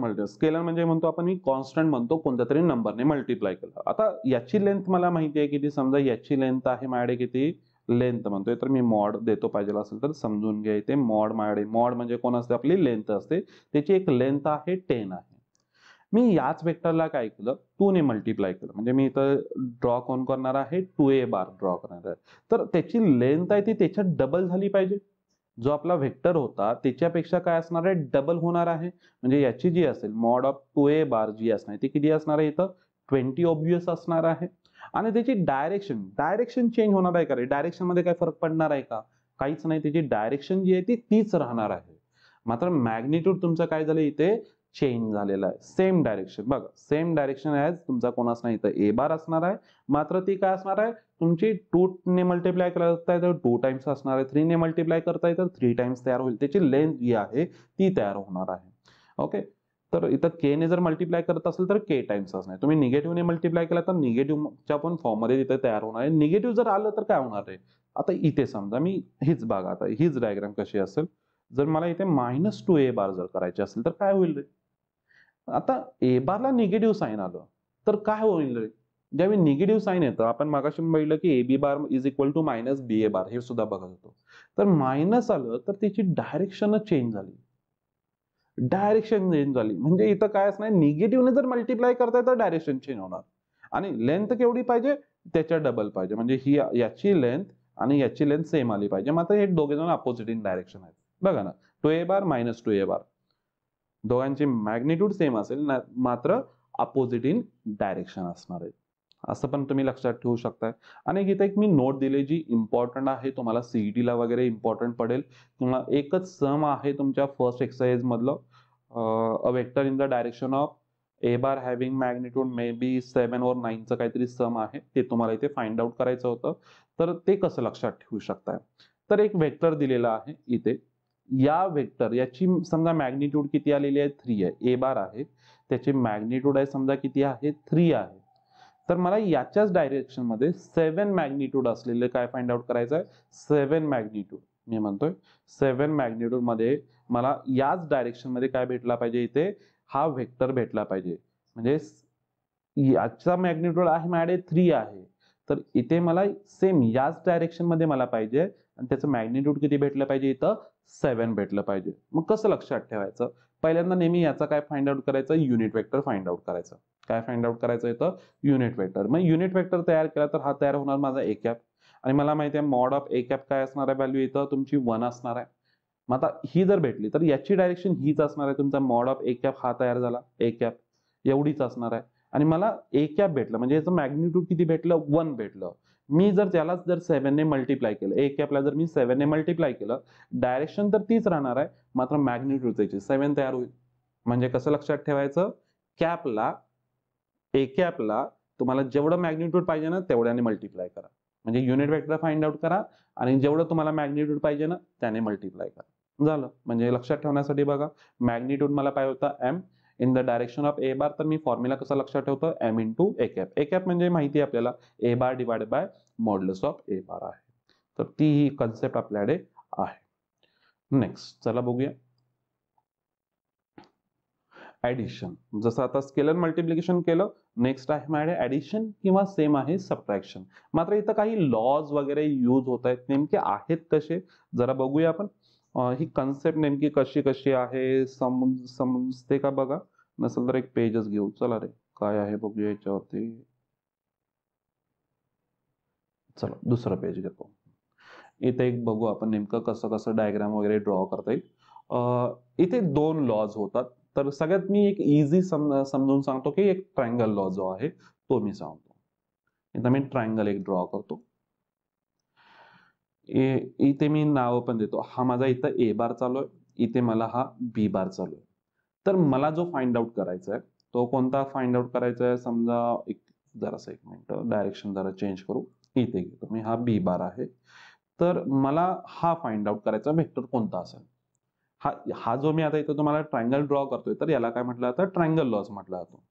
म्हणजे म्हणतो आपण, मी कॉन्स्टंट म्हणतो, कोणत्या तरी नंबरने मल्टिप्लाय केलं. आता याची लेंथ मला माहिती आहे किती, समजा याची लेंथ आहे माझ्याकडे किती, लेंथ म्हणतोय तर मी मॉड देतो, पाहिजे असेल तर समजून घ्या. इथे मॉड माझ्याकडे, मॉड म्हणजे कोण असते, आपली लेंथ असते. त्याची एक लेंथ आहे 10 आहे. मी याच वेक्टरला काय केलं, 2 ने मल्टिप्लाय केलं. म्हणजे मी इथं ड्रॉ कोण करणार आहे, 2a बार ड्रॉ करणार आहे. तर त्याची लेंथ आहे ती त्याच्यात डबल झाली पाहिजे. जो आपला व्हेक्टर होता त्याच्यापेक्षा काय असणार आहे, डबल होणार आहे. म्हणजे याची जी असेल मॉड ऑफ 2a बार जी असणार ती किती असणार आहे, इथं 20 ऑब्वियस असणार आहे. आणि त्याची डायरेक्शन चेंज होणार आहे का रे, डायरेक्शन मध्ये काय फरक पडणार आहे का, काहीच नाही. त्याची डायरेक्शन जी आहे ती तीच राहणार आहे. मात्र मॅग्निट्यूड तुमचं काय झालं इथे, चेंज झालेला आहे. सेम डायरेक्शन बघा, सेम डायरेक्शन ॲज तुमचा कोण असणार इथं, ए बार असणार आहे. मात्र ती काय असणार आहे, तुमची 2 ने मल्टिप्लाय करताय तर 2 टाइम्स असणार आहे, 3 ने मल्टिप्लाय करताय तर 3 टाइम्स तयार होईल. त्याची लेंथ जी आहे ती तयार होणार आहे. ओके, तर इथं के ने जर मल्टिप्लाय करत असेल तर के टाइम्स असणार. तुम्ही निगेटिव्हने मल्टिप्लाय केला तर निगेटिव्हच्या पण फॉर्म मध्ये तिथे तयार होणार आहे. निगेटिव्ह जर आलं तर काय होणार आहे? आता इथे समजा मी हीच बघा, आता हीच डायग्राम कशी असेल, जर मला इथे -2a बार जर करायचे असेल तर काय होईल रे? आता ए बारला निगेटिव्ह साईन आलं तर काय होईल रे? ज्यावेळी निगेटिव्ह साईन येतं, आपण मगाशी बघितलं की AB bar is equal to -BA bar, हे सुद्धा बघत होतो. तर मायनस आलं तर त्याची डायरेक्शनच चेंज झाली. डायरेक्शन चेंज झाली म्हणजे इथं काय असणार, निगेटिव्हने जर मल्टिप्लाय करताय तर डायरेक्शन चेंज होणार. आणि लेंथ केवढी पाहिजे? त्याच्या डबल पाहिजे. म्हणजे ही याची लेंथ आणि याची लेंथ सेम आली पाहिजे. मात्र हे दोघे जण अपोजिट इन डायरेक्शन आहेत. बघा ना, 2a बार -2a बार, दोघांची मॅग्निट्यूड सेम असेल मात्र अपोजिट इन डायरेक्शन असणार आहे. असं पण तुम्ही लक्षात ठेवू शकताय. आणि इथे एक मी नोट दिली जी इम्पॉर्टंट आहे, तुम्हाला सीईटीला वगैरे इम्पॉर्टंट पडेल. किंवा एकच सम आहे तुमच्या फर्स्ट एक्सरसाइज मधलं, a vector in the direction of A bar having magnitude may be 7 और 9चं काहीतरी सम आहे, ते तुम्हाला इथे फाइंड आउट करायचं होतं. तर ते कसं लक्षात ठेवू शकताय? तर एक वेक्टर दिलेला आहे इथे, या वेक्टर याची समजा मॅग्निट्यूड किती आलेली आहे? 3 आहे. ए बार आहे, त्याची मॅग्निट्यूड आहे समजा किती आहे? 3 आहे. तर मला याच्याच डायरेक्शन मध्ये 7 मॅग्निट्यूड असलेले काय फाइंड आउट करायचं आहे? 7 मॅग्निट्यूड मी म्हणतोय 7 मॅग्निट्यूड मध्ये मला याच डायरेक्शन मध्ये काय भेटला पाहिजे? इथे हा वेक्टर भेटला पाहिजे. म्हणजे याचा मॅग्निट्यूड आहे माझ्याकडे 3 आहे, तर इथे मला सेम याच डायरेक्शन मध्ये मला पाहिजे आणि त्याचं मॅग्निट्यूड किती भेटलं पाहिजे? इथं 7 भेटलं पाहिजे. मग कसं लक्षात ठेवायचं? पहिल्यांदा नेहमी याचा काय फाइंड आउट करायचं? युनिट वेक्टर फाइंड आउट करायचं. काय फाइंड आउट करायचं इथं? Unit vector. मग युनिट वेक्टर तयार केला तर हा तयार होणार माझा ए कॅप. आणि मला माहिती आहे मॉड ऑफ ए कॅप काय असणार आहे? व्हॅल्यू इथं तुमची 1 असणार आहे. मग आता ही जर भेटली तर याची डायरेक्शन हीच असणार आहे. तुमचा मॉड ऑफ ए कॅप हा तयार झाला, ए कॅप एवढीच असणार आहे. आणि मला ए कॅप भेटलं म्हणजे याचं मॅग्निट्यूड किती भेटलं? 1 भेटलं. मी जर त्यालाच जर 7 ने मल्टिप्लाय केलं, ए कॅपला जर मी 7 ने मल्टिप्लाय केलं, डायरेक्शन तर तीच राहणार आहे, मात्र मॅग्निट्यूड त्याची 7 तयार होईल. म्हणजे कसं लक्षात ठेवायचं? कॅपला, ए कॅपला तुम्हाला जेवढं मॅग्निट्यूड पाहिजे ना तेवढ्याने मल्टिप्लाय करा. म्हणजे युनिट वेक्टर फाइंड आउट करा आणि जेवढं तुम्हाला मॅग्निट्यूड पाहिजे ना त्याने मल्टिप्लाय करा. झालं. म्हणजे लक्षात ठेवण्यासाठी बघा, मॅग्निट्यूड मला पाहिजे होता m in the direction of A bar, तर मी फॉर्म्युला कसा लक्षात ठेवतो? m into a cap. A cap म्हणजे माहिती आहे आपल्याला a bar divided by modulus of A bar आहे. तर ती ही कन्सेप्ट आपल्याकडे आहे. नेक्स्ट चला बघूया ऍडिशन. जसं आता स्केलर मल्टिप्लिकेशन केलं, नेक्स्ट आहे माझ्याकडे ऍडिशन किंवा सेम आहे सबट्रॅक्शन. मात्र इथं काही लॉज वगैरे यूज होत आहेत, नेमके आहेत कसे जरा बघूया आपण. ही कन्सेप्ट नेमकी कशी कशी आहे समजते का बघा. नसेल तर एक पेजच घेऊ. चला रे, काय आहे बघूया याच्यावरती. चला दुसरं पेज घेतो. इथे एक बघू आपण नेमकं कसं कसं डायग्राम वगैरे ड्रॉ करता येईल. इथे 2 लॉज होतात. तर सगळ्यात मी एक इझी समजून सांगतो की एक ट्रायंगल लॉ जो आहे तो मी सांगतो. इथं मी ट्रायंगल एक ड्रॉ करतो. इथे मी नाव पण देतो. हा माझा इथं ए बार चालू आहे, इथे मला हा बी बार चालू आहे. तर मला जो फाइंड आउट करायचा आहे तो कोणता फाइंड आउट करायचा आहे? समजा एक जरासा एक मिनिट डायरेक्शन जरा चेंज करू. इथे घेतो मी, हा बी बार आहे. तर मला हा फाइंड आउट करायचा वेक्टर कोणता असेल? हा हा जो मी आता इथं तुम्हाला ट्रायंगल ड्रॉ करतोय तर याला काय म्हटलं जातं? ट्रायंगल लॉज म्हटलं जातो.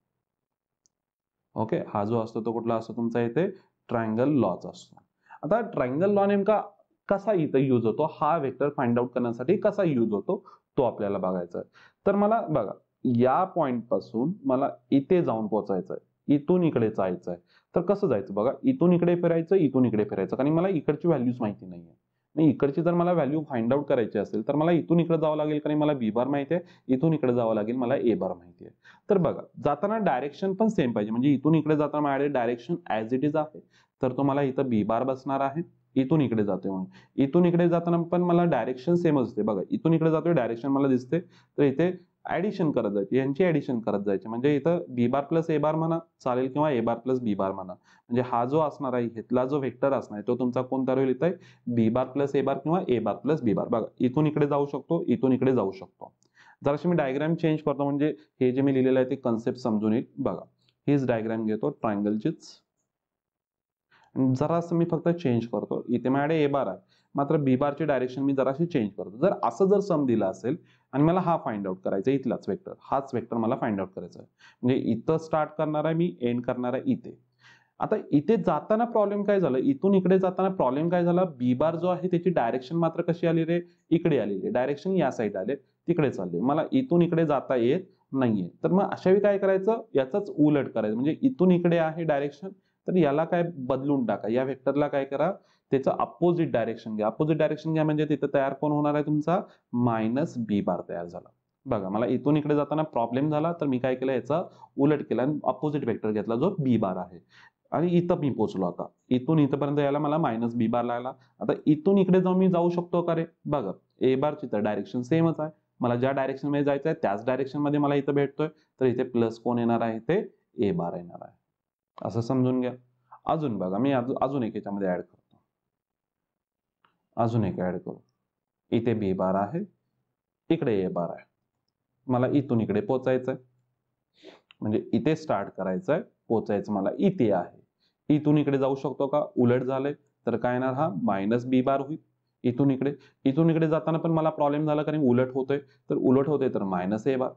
ओके, हा जो असतो तो कुठला असतो तुमचा? इथे ट्रायंगल लॉज असतो. आता ट्रायंगल लॉ नेमका कसा इथं यूज होतो? हा वेक्टर फाइंड आउट करण्यासाठी कसा यूज होतो तो आपल्याला बघायचा आहे. तर मला बघा, या पॉइंट पासून मला इथे जाऊन पोहोचायचं आहे, इथून इकडे जायचं आहे. तर कसं जायचं बघा, इथून इकडे फिरायचं, इथून इकडे फिरायचं. कारण मला इकडची व्हॅल्यूज माहिती नाहीये. मी इकडची जर मला व्हॅल्यू फाइंड आउट करायची असेल तर मला इथून इकडे जावं लागेल, कारण मला बी बार माहिती आहे, इथून इकडे जावं लागेल, मला ए बार माहिती आहे. तर बघा, जाताना डायरेक्शन पण सेम पाहिजे. म्हणजे इथून इकडे जाताना माझ्याकडे डायरेक्शन ऍज इट इज आहे, तर तो मला इथं बी बार बसणार आहे. इथून इकडे जातोय म्हणून, इथून इकडे जाताना पण मला डायरेक्शन सेमच दिसते. बघा, इथून इकडे जातोय डायरेक्शन मला दिसते, तर इथे ऍडिशन करत जायची, यांची ऍडिशन करत जायची. म्हणजे इथं बी बार प्लस ए बार म्हणा चालेल किंवा ए बार प्लस बी बार म्हणा. म्हणजे हा जो असणार आहे, इथला जो वेक्टर असणार आहे तो तुमचा कोणता होईल? इथे बी बार प्लस ए बार किंवा ए बार प्लस बी बार. बघा, इथून इकडे जाऊ शकतो, इथून इकडे जाऊ शकतो. जराशी मी डायग्राम चेंज करतो म्हणजे हे जे मी लिहिलेलं आहे ते कन्सेप्ट समजून येईल. बघा, हीच डायग्राम घेतो ट्रायंगलचीच, जरासं मी फक्त चेंज करतो. इथे माझ्याकडे ए बार आहे, मात्र बी बारची डायरेक्शन मी जराशी चेंज करतो. जर असं जर सम दिला असेल आणि मला हा फाइंड आउट करायचा आहे, इथलाच वेक्टर, हाच वेक्टर मला फाइंड आउट करायचा आहे. म्हणजे इथं स्टार्ट करणार आहे मी, एंड करणार आहे इथे. आता इथे जाताना प्रॉब्लेम काय झालं, इथून इकडे जाताना प्रॉब्लेम काय झाला, बी बार जो आहे त्याची डायरेक्शन मात्र कशी आली रे, इकडे आलेली. डायरेक्शन या साईड आले, तिकडे चालले. मला इथून इकडे जाता येत नाहीये. तर मग अशा वेळी काय करायचं, याचाच उलट करायचं. म्हणजे इथून इकडे आहे डायरेक्शन, तर याला काय बदलून टाका. या वेक्टरला काय करा, त्याचं अपोजिट डायरेक्शन घ्या. अपोजिट डायरेक्शन घ्या म्हणजे तिथे तयार कोण होणार आहे तुमचा, मायनस बी बार तयार झाला. बघा, मला इथून इकडे जाताना प्रॉब्लेम झाला, तर मी काय केलं, याचा उलट केला आणि अपोजिट वेक्टर घेतला जो बी बार आहे. आणि इथं मी पोहोचलो. आता इथून इथपर्यंत यायला मला मायनस बी बार लागला. आता इथून इकडे जाऊन मी जाऊ शकतो का रे, बघा ए बारची तर डायरेक्शन सेमच आहे. मला ज्या डायरेक्शन मध्ये जायचं आहे त्याच डायरेक्शन मध्ये मला इथं भेटतोय, तर इथे प्लस कोण येणार आहे, ते ए बार येणार आहे. असं समजून घ्या. अजून बघा, मी अजून एक याच्यामध्ये ऍड करतो. अजून एक ऍड करू. इथे बी बार आहे, इकडे ए बार आहे. मला इथून इकडे पोचायचंय, म्हणजे इथे स्टार्ट करायचंय, पोचायचं मला इथे आहे. इथून इकडे जाऊ शकतो का, उलट झालंय, तर काय येणार, हा मायनस बी बार होईल. इथून इकडे जाताना पण मला प्रॉब्लेम झाला, कारण उलट होतोय, तर उलट होते तर मायनस ए बार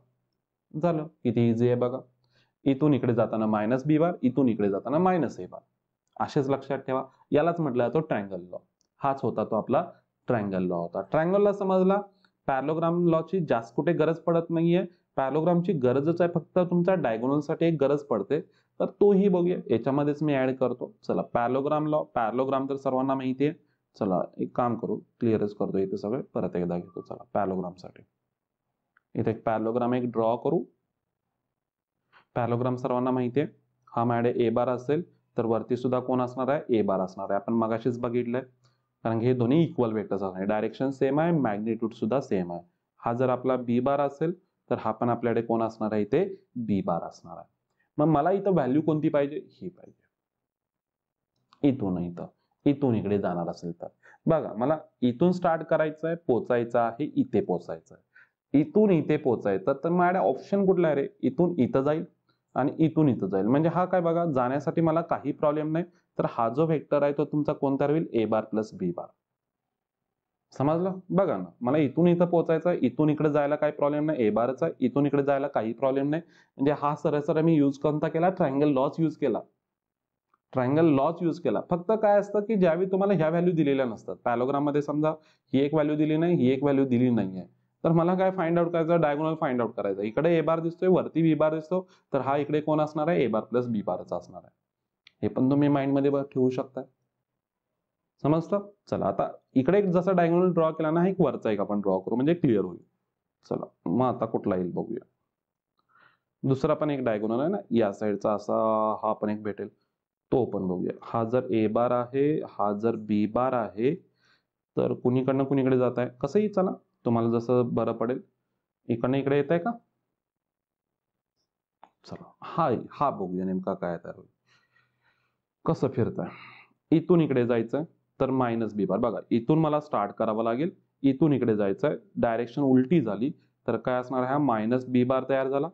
झालं. किती इझी आहे बघा. इथून इकडे जाताना मायनस बी बार, इथून इकडे जाताना मायनस ए बार. असेच लक्षात ठेवा. यालाच म्हटलं जातो ट्रायंगल लॉ. हाच होता तो आपला ट्रायंगल लॉ होता. ट्रायंगल लॉ समजला. पॅरलोग्राम लॉची जास्त कुठे गरज पडत नाहीये. पॅरलोग्रामची गरजच आहे फक्त तुमच्या डायगोनलसाठी एक गरज पडते, तर तोही बघूया. याच्यामध्येच मी ऍड करतो. चला, पॅरलोग्राम लॉ. पॅरलोग्राम तर सर्वांना माहिती आहे. चला एक काम करू, क्लिअरच करतो इथे सगळे, परत एकदा घेतो. चला, पॅरलोग्रामसाठी इथे एक पॅरलोग्राम एक ड्रॉ करू. पॅरलोग्राम सर्वांना माहिती आहे. हा माझ्याकडे ए बार असेल, तर वरती सुद्धा कोण असणार आहे, ए बार असणार आहे. आपण मगाशीच बघितलंय, कारण हे दोन्ही इक्वल वेक्टर्स असणार. डायरेक्शन सेम आहे, मॅग्निट्यूड सुद्धा सेम आहे. हा जर आपला बी बार असेल, तर हा पण आपल्याकडे कोण असणार आहे, इथे बी बार असणार आहे. मग मला इथं व्हॅल्यू कोणती पाहिजे, ही पाहिजे. इथून इकडे जाणार असेल तर बघा, मला इथून स्टार्ट करायचं आहे, पोचायचं आहे, इथे पोचायचं आहे. इथून इथे पोचायचं, तर माझ्याकडे ऑप्शन कुठला आहे रे, इथून इथं जाईल आणि इथून इथं जाईल. म्हणजे हा काय बघा, जाण्यासाठी मला काही प्रॉब्लेम नाही. तर हा जो व्हेक्टर आहे तो तुमचा कोणता राहील, ए बार प्लस बी बार. समजलं. बघा ना, मला इथून इथं पोहोचायचं आहे, इथून इकडे जायला काही प्रॉब्लेम नाही, ए बारच आहे. इथून इकडे जायला काही प्रॉब्लेम नाही. म्हणजे हा सरळ मी यूज कोणता केला, ट्रायंगल लॉच यूज केला. ट्रायंगल लॉच यूज केला. फक्त काय असतं की ज्यावेळी तुम्हाला ह्या व्हॅल्यू दिलेल्या नसतात, पॅलोग्राम मध्ये समजा ही एक व्हॅल्यू दिली नाही, ही एक व्हॅल्यू दिली नाहीये, तर मला काय फाइंड आउट करायचं, डायगोनल फाइंड आउट करायचं. इकडे ए बार दिसतोय, वरती बी बार दिसतो, तर हा इकडे कोण असणार आहे, ए बार प्लस बी बारचा असणार आहे. हे पण तुम्ही माइंड मध्ये ठेवू शकता. समजतं. चला, आता इकडे जसा डायगोनल ड्रॉ केला ना, एक वरचा एक आपण ड्रॉ करू, म्हणजे क्लिअर होईल. चला, मग आता कुठला येईल बघूया. दुसरा पण एक डायगोनल आहे ना, या साईडचा असा हा पण एक भेटेल, तो पण बघूया. हा जर ए बार आहे, हा जर बी बार आहे, तर कुणीकडनं कुणीकडे जात आहे, कसंही चला, तुम्हाला जसं बरं पडेल. इकडनं इकडे येत आहे का, चला हा हा बघूया नेमका काय तयार होईल, कसं फिरतंय. इथून इकडे जायचंय, तर मायनस बी बार. बघा, इथून मला स्टार्ट करावं लागेल, इथून इकडे जायचंय, डायरेक्शन उलटी झाली, तर काय असणार आहे, हा मायनस बी बार तयार झाला.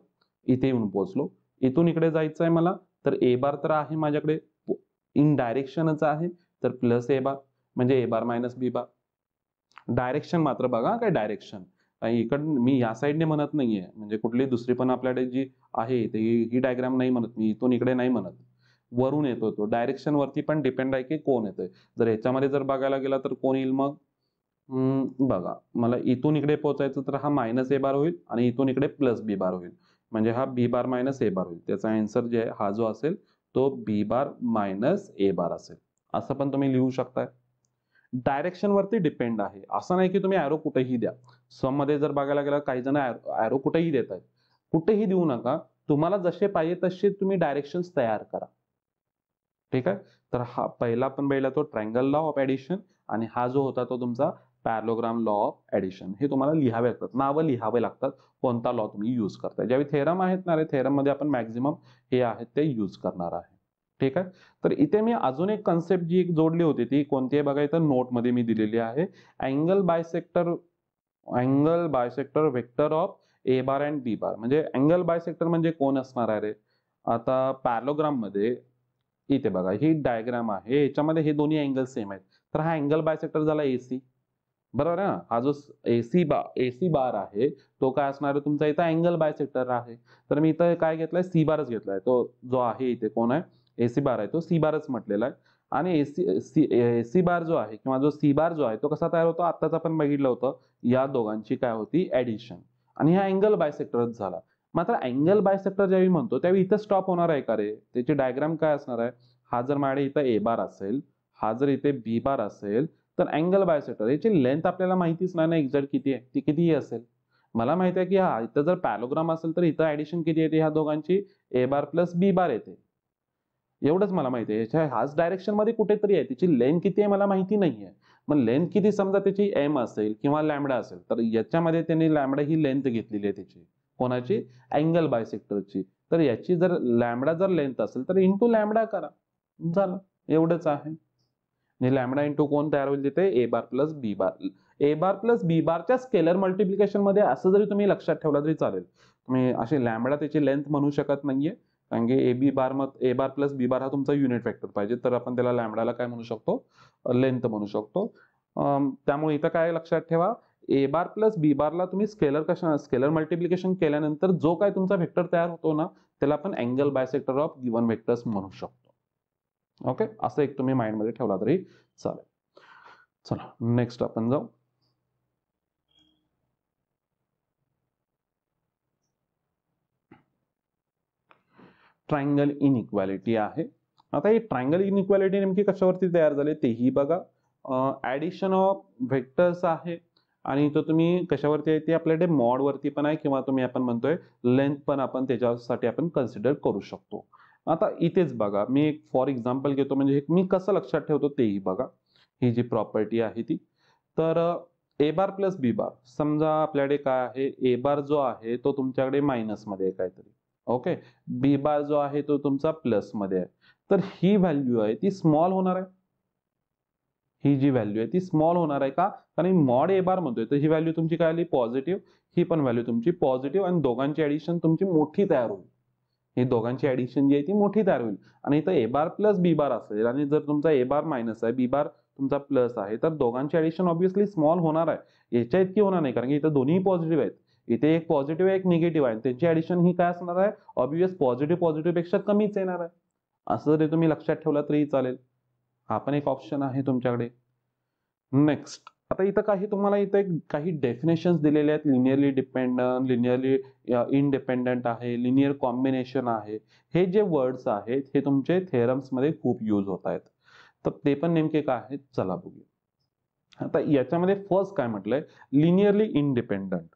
इथे येऊन पोहोचलो. इथून इकडे जायचंय मला, तर ए बार तर आहे माझ्याकडे, इन डायरेक्शनच आहे, तर प्लस ए बार, म्हणजे ए बार मायनस बी बार. डायरेक्शन मात्र बघा, काय डायरेक्शन इकडं मी या साईडने म्हणत नाहीये, म्हणजे कुठली दुसरी पण आपल्याकडे जी आहे ही डायग्राम नाही म्हणत मी, इथून इकडे नाही म्हणत, वरून येतो तो. डायरेक्शन वरती पण डिपेंड आहे की कोण येतोय. जर ह्याच्यामध्ये जर बघायला गेला तर कोण येईल मग, बघा, मला इथून इकडे पोहोचायचं, तर हा मायनस ए बार होईल आणि इथून इकडे प्लस बी बार होईल, म्हणजे हा बी बार मायनस ए बार होईल. त्याचा आन्सर जे आहे, हा जो असेल तो बी बार मायनस ए बार असेल. असं पण तुम्ही लिहू शकताय. डायरेक्शन वरती डिपेंड आहे, असं नाही की तुम्ही ऍरो कुठेही द्या. सम मध्ये जर बघायला गेला, काही जण ऍरो कुठेही देत आहेत. कुठेही देऊ नका, तुम्हाला जसे पाहिजे तसे तुम्ही डायरेक्शन तयार करा. ठीक आहे. तर हा पहिला तो ट्रायंगल लॉ ऑफ ऍडिशन, आणि हा जो होता तो तुमचा पॅरलोग्राम लॉ ऑफ ऍडिशन. हे तुम्हाला लिहावे लागतात, नावं लिहावे लागतात, कोणता लॉ तुम्ही युज करताय. ज्यावेळी थेरम आहेत ना रे, थेरम मध्ये आपण मॅक्झिमम हे आहेत ते युज करणार आहे. ठीक आहे. तर इथे मी अजून एक कन्सेप्ट जी एक जोडली होती, ती कोणती आहे बघा, इथं नोट मध्ये मी दिलेली आहे. Angle bisector vector of A bar and B bar. म्हणजे अँगल बायसेक्टर म्हणजे कोण असणार आहे रे, आता पॅरलोग्राम मध्ये इथे बघा, ही डायग्राम आहे, याच्यामध्ये हे दोन्ही अँगल सेम आहेत, तर हा अँगल बायसेक्टर झाला एसी. बरोबर आहे ना. हा जो एसी बार आहे तो काय असणार आहे तुमचा इथं अँगल बायसेक्टर आहे. तर मी इथं काय घेतलाय सी बारच घेतलाय. तो जो आहे इथे कोण आहे एसी बार आहे तो सी बारच म्हटलेला आहे. आणि एसी बार जो आहे किंवा जो सी बार जो आहे तो कसा तयार होतो आत्ताच आपण बघितलं होतं. या दोघांची काय होती ऍडिशन आणि हा अँगल बायसेक्टरच झाला. मात्र अँगल बायसेक्टर ज्यावेळी म्हणतो त्यावेळी इथं स्टॉप होणार आहे का रे? त्याची डायग्राम काय असणार आहे? हा जर माझ्याकडे इथं ए बार असेल, हा जर इथे बी बार असेल, तर अँगल बायसेक्टर याची लेंथ आपल्याला माहितीच नाही ना एक्झॅक्ट किती आहे, ती कितीही असेल. मला माहिती आहे की हा इथं जर पॅलोग्राम असेल तर इथं ऍडिशन किती येते ह्या दोघांची ए बार प्लस बी बार येते. एवढंच मला माहिती आहे. याच्या हाच डायरेक्शन मध्ये कुठेतरी आहे. तिची लेंथ किती आहे मला माहिती नाहीये. मग लेंथ किती समजा त्याची एम असेल किंवा लॅम्बडा असेल, तर याच्यामध्ये त्यांनी लॅम्बडा ही लेंथ घेतलेली आहे त्याची. कोणाची? अँगल बायसेक्टरची. तर याची जर लॅम्बडा जर लेंथ असेल तर इंटू लॅम्बडा करा. झालं. एवढंच आहे. म्हणजे लॅम्बडा इंटू कोण तयार होईल तिथे ए bar plus B bar. A bar plus बी बारच्या स्केलर मल्टिप्लिकेशन मध्ये असं जरी तुम्ही लक्षात ठेवला तरी चालेल. तुम्ही अशी लॅम्बडा त्याची लेंथ म्हणू शकत नाहीये. कारण की ए बार प्लस बी बार हा तुमचा युनिट वेक्टर पाहिजे तर आपण त्याला लॅम्बडाला काय म्हणू शकतो लेंथ म्हणू शकतो. त्यामुळे इथं काय लक्षात ठेवा ए बार प्लस बी बारला तुम्ही स्केलर मल्टिप्लिकेशन केल्यानंतर जो काय तुमचा वेक्टर तयार होतो ना त्याला आपण angle bisector of given vectors म्हणू शकतो. ओके असं एक तुम्ही माइंड मध्ये ठेवला तरी चालेल. चला नेक्स्ट आपण जाऊ. ट्रायंगल इनइक्वालिटी आहे. आता ही ट्रायंगल इनइक्वालिटी नेमकी कशावरती तयार झाली तेही बघा. ऍडिशन ऑफ व्हेक्टर्स आहे आणि तो तुम्ही कशावरती आहे ते आपल्याकडे मॉड वरती पण आहे किंवा तुम्ही आपण म्हणतोय लेंथ पण आपण त्याच्यासाठी आपण कन्सिडर करू शकतो. आता इथेच बघा मी एक फॉर एक्झाम्पल घेतो म्हणजे मी कसं लक्षात ठेवतो तेही बघा. ही जी प्रॉपर्टी आहे ती तर ए बार प्लस बी बार समजा आपल्याकडे काय आहे ए बार जो आहे तो तुमच्याकडे मायनस मध्ये आहे काहीतरी. ओके बी बार जो आहे तो तुमचा प्लस मध्ये आहे. तर ही व्हॅल्यू आहे ती स्मॉल होणार आहे. ही जी व्हॅल्यू आहे ती स्मॉल होणार आहे का? कारण मॉड ए बार म्हणतोय तर ही व्हॅल्यू तुमची काय आली पॉझिटिव्ह. ही पण व्हॅल्यू तुमची पॉझिटिव्ह आणि दोघांची ऍडिशन तुमची मोठी तयार होईल. ही दोघांची ऍडिशन जी आहे ती मोठी तयार होईल आणि इथं ए बार प्लस बी बार असेल आणि जर तुमचा ए बार मायनस आहे बी बार तुमचा प्लस आहे तर दोघांची ऍडिशन ऑब्व्हियसली स्मॉल होणार आहे. याच्या इतकी होणार नाही कारण की इथं दोन्ही पॉझिटिव्ह आहेत. इथे एक पॉझिटिव्ह आहे एक निगेटिव्ह आहे त्यांची ऍडिशन ही काय असणार आहे ऑब्व्हियस पॉझिटिव्ह पेक्षा कमीच येणार आहे. असं जरी तुम्ही लक्षात ठेवला तरी चालेल. हा पण एक ऑप्शन आहे तुमच्याकडे. नेक्स्ट आता इथं तुम्हाला इथं काही डेफिनेशन्स दिलेले आहेत. लिनियरली डिपेंडंट लिनियरली इनडिपेंडंट आहे लिनियर कॉम्बिनेशन आहे. हे जे वर्ड्स आहेत हे तुमचे थेरम्स मध्ये खूप यूज होत आहेत. तर ते पण नेमके काय आहेत चला बघूया. आता याच्यामध्ये फर्स्ट काय म्हटलंय लिनियरली इंडिपेंडंट.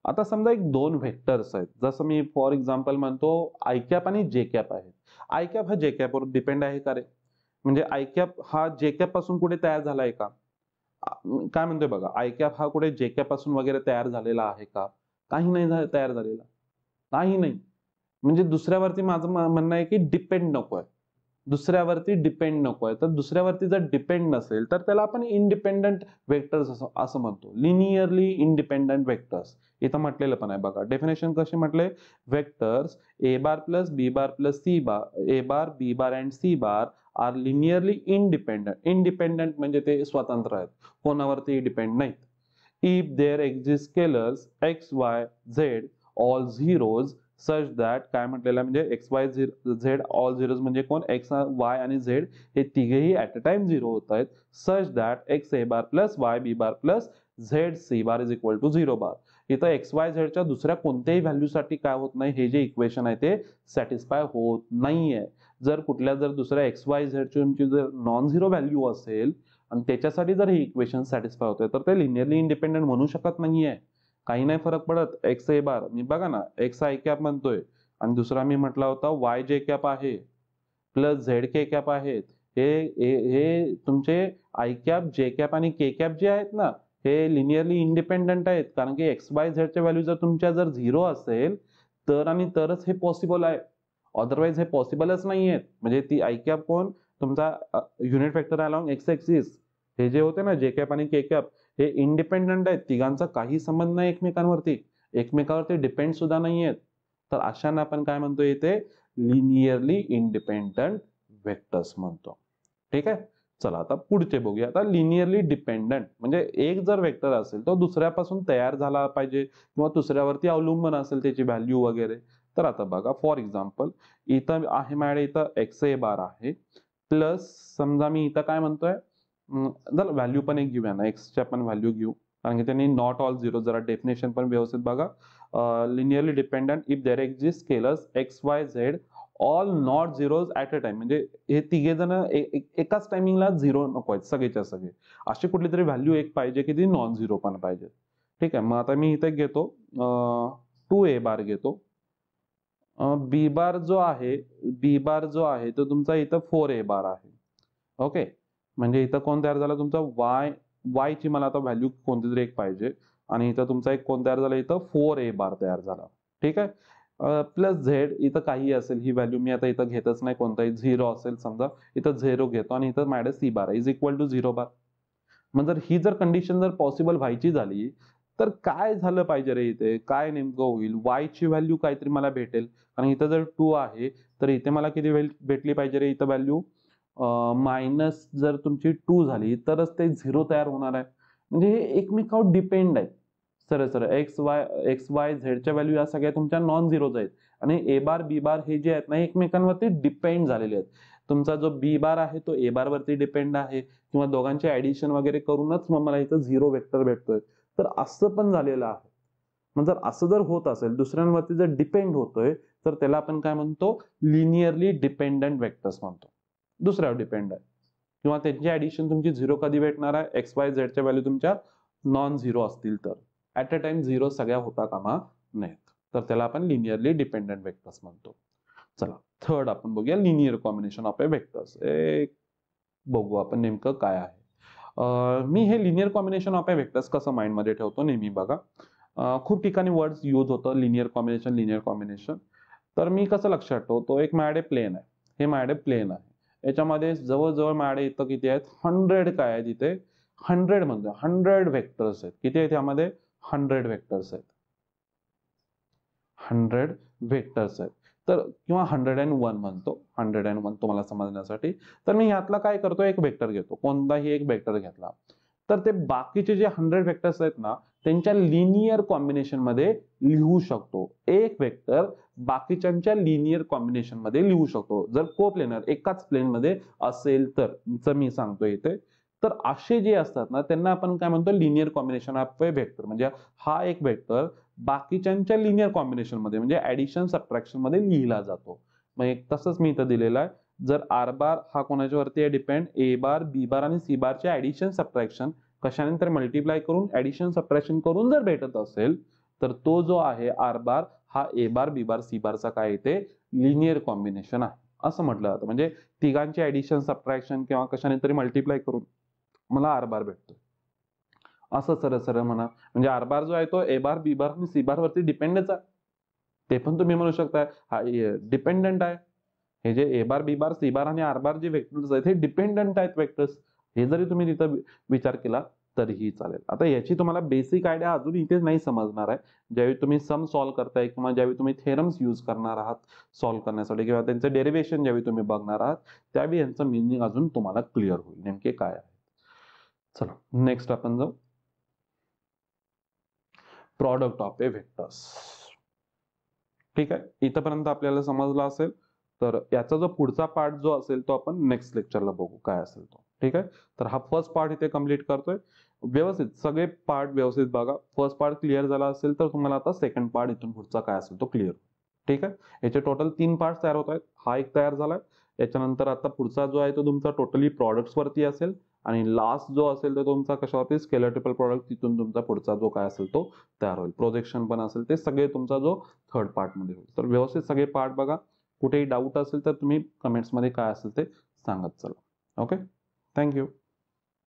आता समजा एक दोन व्हेक्टर्स आहेत जसं मी फॉर एक्झाम्पल म्हणतो आय कॅप आणि जे कॅप आहेत. आय कॅप हा जे कॅपवर डिपेंड आहे का रे? म्हणजे आय कॅप हा जे कॅप पासून कुठे तयार झालाय का? काय म्हणतोय बघा आय कॅप हा कुठे जे कॅप पासून वगैरे तयार झालेला आहे का? काही नाही तयार झालेला. काही नाही. म्हणजे दुसऱ्यावरती माझं म्हणणं आहे की डिपेंड नको आहे. दुसऱ्यावरती डिपेंड नको आहे. तर दुसऱ्यावरती जर डिपेंड नसेल तर त्याला आपण इंडिपेंडंट वेक्टर्स असं म्हणतो. लिनियरली इंडिपेंडंट वेक्टर्स इथं म्हटलेलं पण आहे बघा. डेफिनेशन कशी म्हटले vectors A bar plus B bar plus C bar A bar B bar and C bar are linearly independent. Independent म्हणजे ते स्वतंत्र आहेत कोणावरती डिपेंड नाहीत. If there exist scalars x y z all zeros such that काय म्हटलेलं म्हणजे x y z all zeros म्हणजे कोण एक्स वाय आणि झेड हे तिघेही ऍट अ टाइम झिरो होत आहेत. Such that x A bar plus y B bar plus z C bar is equal to 0 bar. इथं एक्स वाय झेडच्या दुसऱ्या कोणत्याही व्हॅल्यूसाठी काय होत नाही हे जे इक्वेशन आहे ते सॅटिस्फाय होत नाहीये. जर दुसऱ्या एक्स वाय झेडची जर नॉन झिरो व्हॅल्यू असेल आणि त्याच्यासाठी जर हे इक्वेशन सॅटिस्फाय होते तर ते लिनियरली इंडिपेंडंट म्हणू शकत नाहीये. काही नाही फरक पडत. एक्स ए बार मी बघा ना एक्स आय कॅप म्हणतोय आणि दुसरा मी म्हटला होता वाय जे कॅप आहे प्लस झेड के कॅप आहेत. हे तुमचे आय कॅप जे कॅप आणि के कॅप जे आहेत ना हे लिनियरली इंडिपेंडंट आहेत कारण की एक्स वाय झेडच्या व्हॅल्यू जर तुमच्या जर झिरो असेल तर आणि तरच हे पॉसिबल आहे. अदरवाईज हे पॉसिबलच नाही आहेत. म्हणजे ती आय कॅप कोण तुमचा unit vector along x axis हे जे होते ना जे कॅप आणि के कॅप हे इंडिपेंडंट आहेत. तिघांचा काही संबंध नाही एकमेकावरती डिपेंड सुद्धा नाही आहेत. तर अशांना आपण काय म्हणतो इथे लिनियरली इंडिपेंडंट वेक्टर्स म्हणतो. ठीक आहे चला आता पुढचे बघूया. आता लिनियरली डिपेंडंट म्हणजे एक जर वेक्टर असेल तो दुसऱ्यापासून तयार झाला पाहिजे किंवा दुसऱ्यावरती अवलंबून असेल त्याची व्हॅल्यू वगैरे. तर आता बघा फॉर एक्झाम्पल इथं आहे माझ्याकडे इथं एक्स ए बार आहे प्लस समजा मी इथं काय म्हणतोय जर व्हॅल्यू पण एक घेऊया ना एक्सच्या पण व्हॅल्यू घेऊ कारण की त्यांनी नॉट ऑल झिरो जरा डेफिनेशन पण व्यवस्थित बघा. Linearly dependent if there exist scalars x y z all not zeros at a time म्हणजे हे तिघे जण एकाच टायमिंगला झिरो नको आहेत सगळेच्या सगळे अशी कुठली तरी व्हॅल्यू एक पाहिजे की ती नॉन झिरो पण पाहिजे. ठीक आहे मग आता मी इथे घेतो 2a बार घेतो. बी बार जो आहे तो तुमचा इथं 4a बार आहे. ओके म्हणजे इथं कोण तयार झाला तुमचा वाय ची मला आता व्हॅल्यू कोणती तरी एक पाहिजे आणि इथं तुमचा एक कोण तयार झाला इथं 4a बार तयार झाला. ठीक आहे प्लस झेड इथं काही असेल ही व्हॅल्यू मी आता इथं घेतच नाही कोणताही झिरो असेल समजा इथं झिरो घेतो आणि इथं माझ्याकडे C bar is equal to 0 bar. मग जर ही जर कंडिशन जर पॉसिबल व्हायची झाली तर काय झालं पाहिजे रे इथे काय नेमकं होईल वाय ची व्हॅल्यू काहीतरी मला भेटेल कारण इथं जर 2 आहे तर इथे मला किती भेटली पाहिजे रे इथं व्हॅल्यू मायनस जर तुमची 2 झाली तरच ते 0 तयार होणार आहे. म्हणजे हे एकमेकावर डिपेंड आहे सरळ सरळ एक्स वाय झेडच्या व्हॅल्यू या सगळ्या तुमच्या नॉन झिरोज आहेत आणि ए बार बी बार हे जे आहेत ना एकमेकांवरती डिपेंड झालेले आहेत. तुमचा जो बी बार आहे तो ए बार वरती डिपेंड आहे किंवा दोघांचे ऍडिशन वगैरे करूनच मग मला इथं 0 वेक्टर भेटतोय. तर असं पण झालेलं आहे. मग जर असं जर होत असेल दुसऱ्यांवरती जर डिपेंड होतोय तर त्याला आपण काय म्हणतो लिनियरली डिपेंडंट वेक्टर्स म्हणतो. दुसऱ्यावर डिपेंड आहे किंवा त्यांची ऍडिशन तुमची 0 कधी भेटणार आहे एक्स वाय झेडच्या व्हॅल्यू तुमच्या नॉन झिरो असतील तर ऍट अ टाइम 0 सगळ्या होता कामा नाहीत तर त्याला आपण लिनियरली डिपेंडंट वेक्टर्स म्हणतो. चला थर्ड आपण बघूया linear combination of A vectors. बघू आपण नेमकं काय आहे. मी हे linear combination of A vectors कसं माइंड मध्ये ठेवतो नेहमी बघा खूप ठिकाणी वर्ड्स यूज होतं लिनियर कॉम्बिनेशन. तर मी कसं लक्षात ठेवतो एक माझ्याकडे प्लेन आहे हे माझ्याकडे प्लेन आहे याच्यामध्ये जवळजवळ माझ्याकडे इथं किती आहेत 100 काय आहे तिथे 100 म्हणजे 100 वेक्टर्स आहेत. किती आहेत त्यामध्ये 100 वेक्टर्स आहेत 100 वेक्टर्स आहेत. तर किंवा 101 म्हणतो 101 तुम्हाला समजण्यासाठी. तर मी यातला काय करतो एक वेक्टर घेतो कोणताही एक वेक्टर घेतला तर ते बाकीचे जे 100 वेक्टर्स आहेत ना त्यांच्या लिनियर कॉम्बिनेशन मध्ये लिहू शकतो. एक वेक्टर बाकीच्यांच्या लिनियर कॉम्बिनेशन मध्ये लिहू शकतो जर कोप्लेनर एकाच प्लेन मध्ये असेल तर मी सांगतो इथे. तर असे जे असतात ना त्यांना आपण काय म्हणतो linear combination of A vector म्हणजे हा एक वेक्टर बाकीच्यांच्या लिनियर कॉम्बिनेशन मध्ये म्हणजे ऍडिशन सबट्रॅक्शन मध्ये लिहिला जातो. मग एक तसंच मी इथं दिलेलं आहे जर आर बार हा कोणाच्या वरती आहे डिपेंड ए बार बी बार आणि सी बारचे ऍडिशन सबट्रॅक्शन कशानंतर मल्टिप्लाय करून ऍडिशन सबट्रॅक्शन करून जर भेटत असेल तर तो जो आहे आर बार हा ए बार बी बार सी बारचा काय येते लिनियर कॉम्बिनेशन आहे असं म्हटलं जातं. म्हणजे तिघांचे ऍडिशन सबट्रॅक्शन किंवा कशाने तरी मल्टिप्लाय करून मला आर बार भेटतो असं सरळ सरळ म्हणा. म्हणजे आर बार जो आहे तो ए बार बी बार आणि सी बार वरती डिपेंडच आहे. ते पण तुम्ही म्हणू शकता हा डिपेंडंट आहे. हे जे ए बार बी बार सी बार आणि आर बार जे वेक्टर्स आहेत हे डिपेंडंट आहेत वेक्टर्स हे जरी तुम्ही तिथं विचार केला तरीही चालेल. आता याची तुम्हाला बेसिक आयडिया अजून इथे नाही समजणार आहे. ज्यावेळी तुम्ही सम सॉल्व्ह करताय किंवा ज्यावेळी तुम्ही थेरम्स यूज करणार आहात सॉल्व्ह करण्यासाठी किंवा त्यांचं डेरिव्हेशन ज्यावेळी तुम्ही बघणार आहात त्यावेळी यांचं मिनिंग अजून तुम्हाला क्लिअर होईल नेमके काय आहे. चला नेक्स्ट आपण जाऊ प्रॉडक्ट ऑफ ए वेक्टर्स. ठीक आहे इथपर्यंत आपल्याला समजलं असेल तर याचा जो पुढचा पार्ट जो असेल तो आपण नेक्स्ट लेक्चरला बघू काय असेल तो. ठीक आहे तर हा फर्स्ट पार्ट इथे कम्प्लीट करतोय व्यवस्थित सगळे पार्ट व्यवस्थित बघा. फर्स्ट पार्ट क्लिअर झाला असेल तर तुम्हाला आता सेकंड पार्ट इथून पुढचा काय असेल तो क्लिअर. ठीक आहे याचे टोटल 3 पार्ट तयार होत आहेत. हा एक तयार झालाय याच्यानंतर आता पुढचा जो आहे तो तुमचा टोटली प्रॉडक्ट्स वरती असेल आणि लास्ट जो असेल तो तुमचा कशावरती स्केलर ट्रिपल प्रॉडक्ट तिथून तुमचा पुढचा जो काय असेल तो तयार होईल. प्रोजेक्शन पण असेल ते सगळे तुमचा जो थर्ड पार्ट मध्ये होईल. तर व्यवस्थित सगळे पार्ट बघा. कुठेही डाऊट असेल तर तुम्ही कमेंट्स मध्ये काय असेल ते सांगत चला. Okay thank you.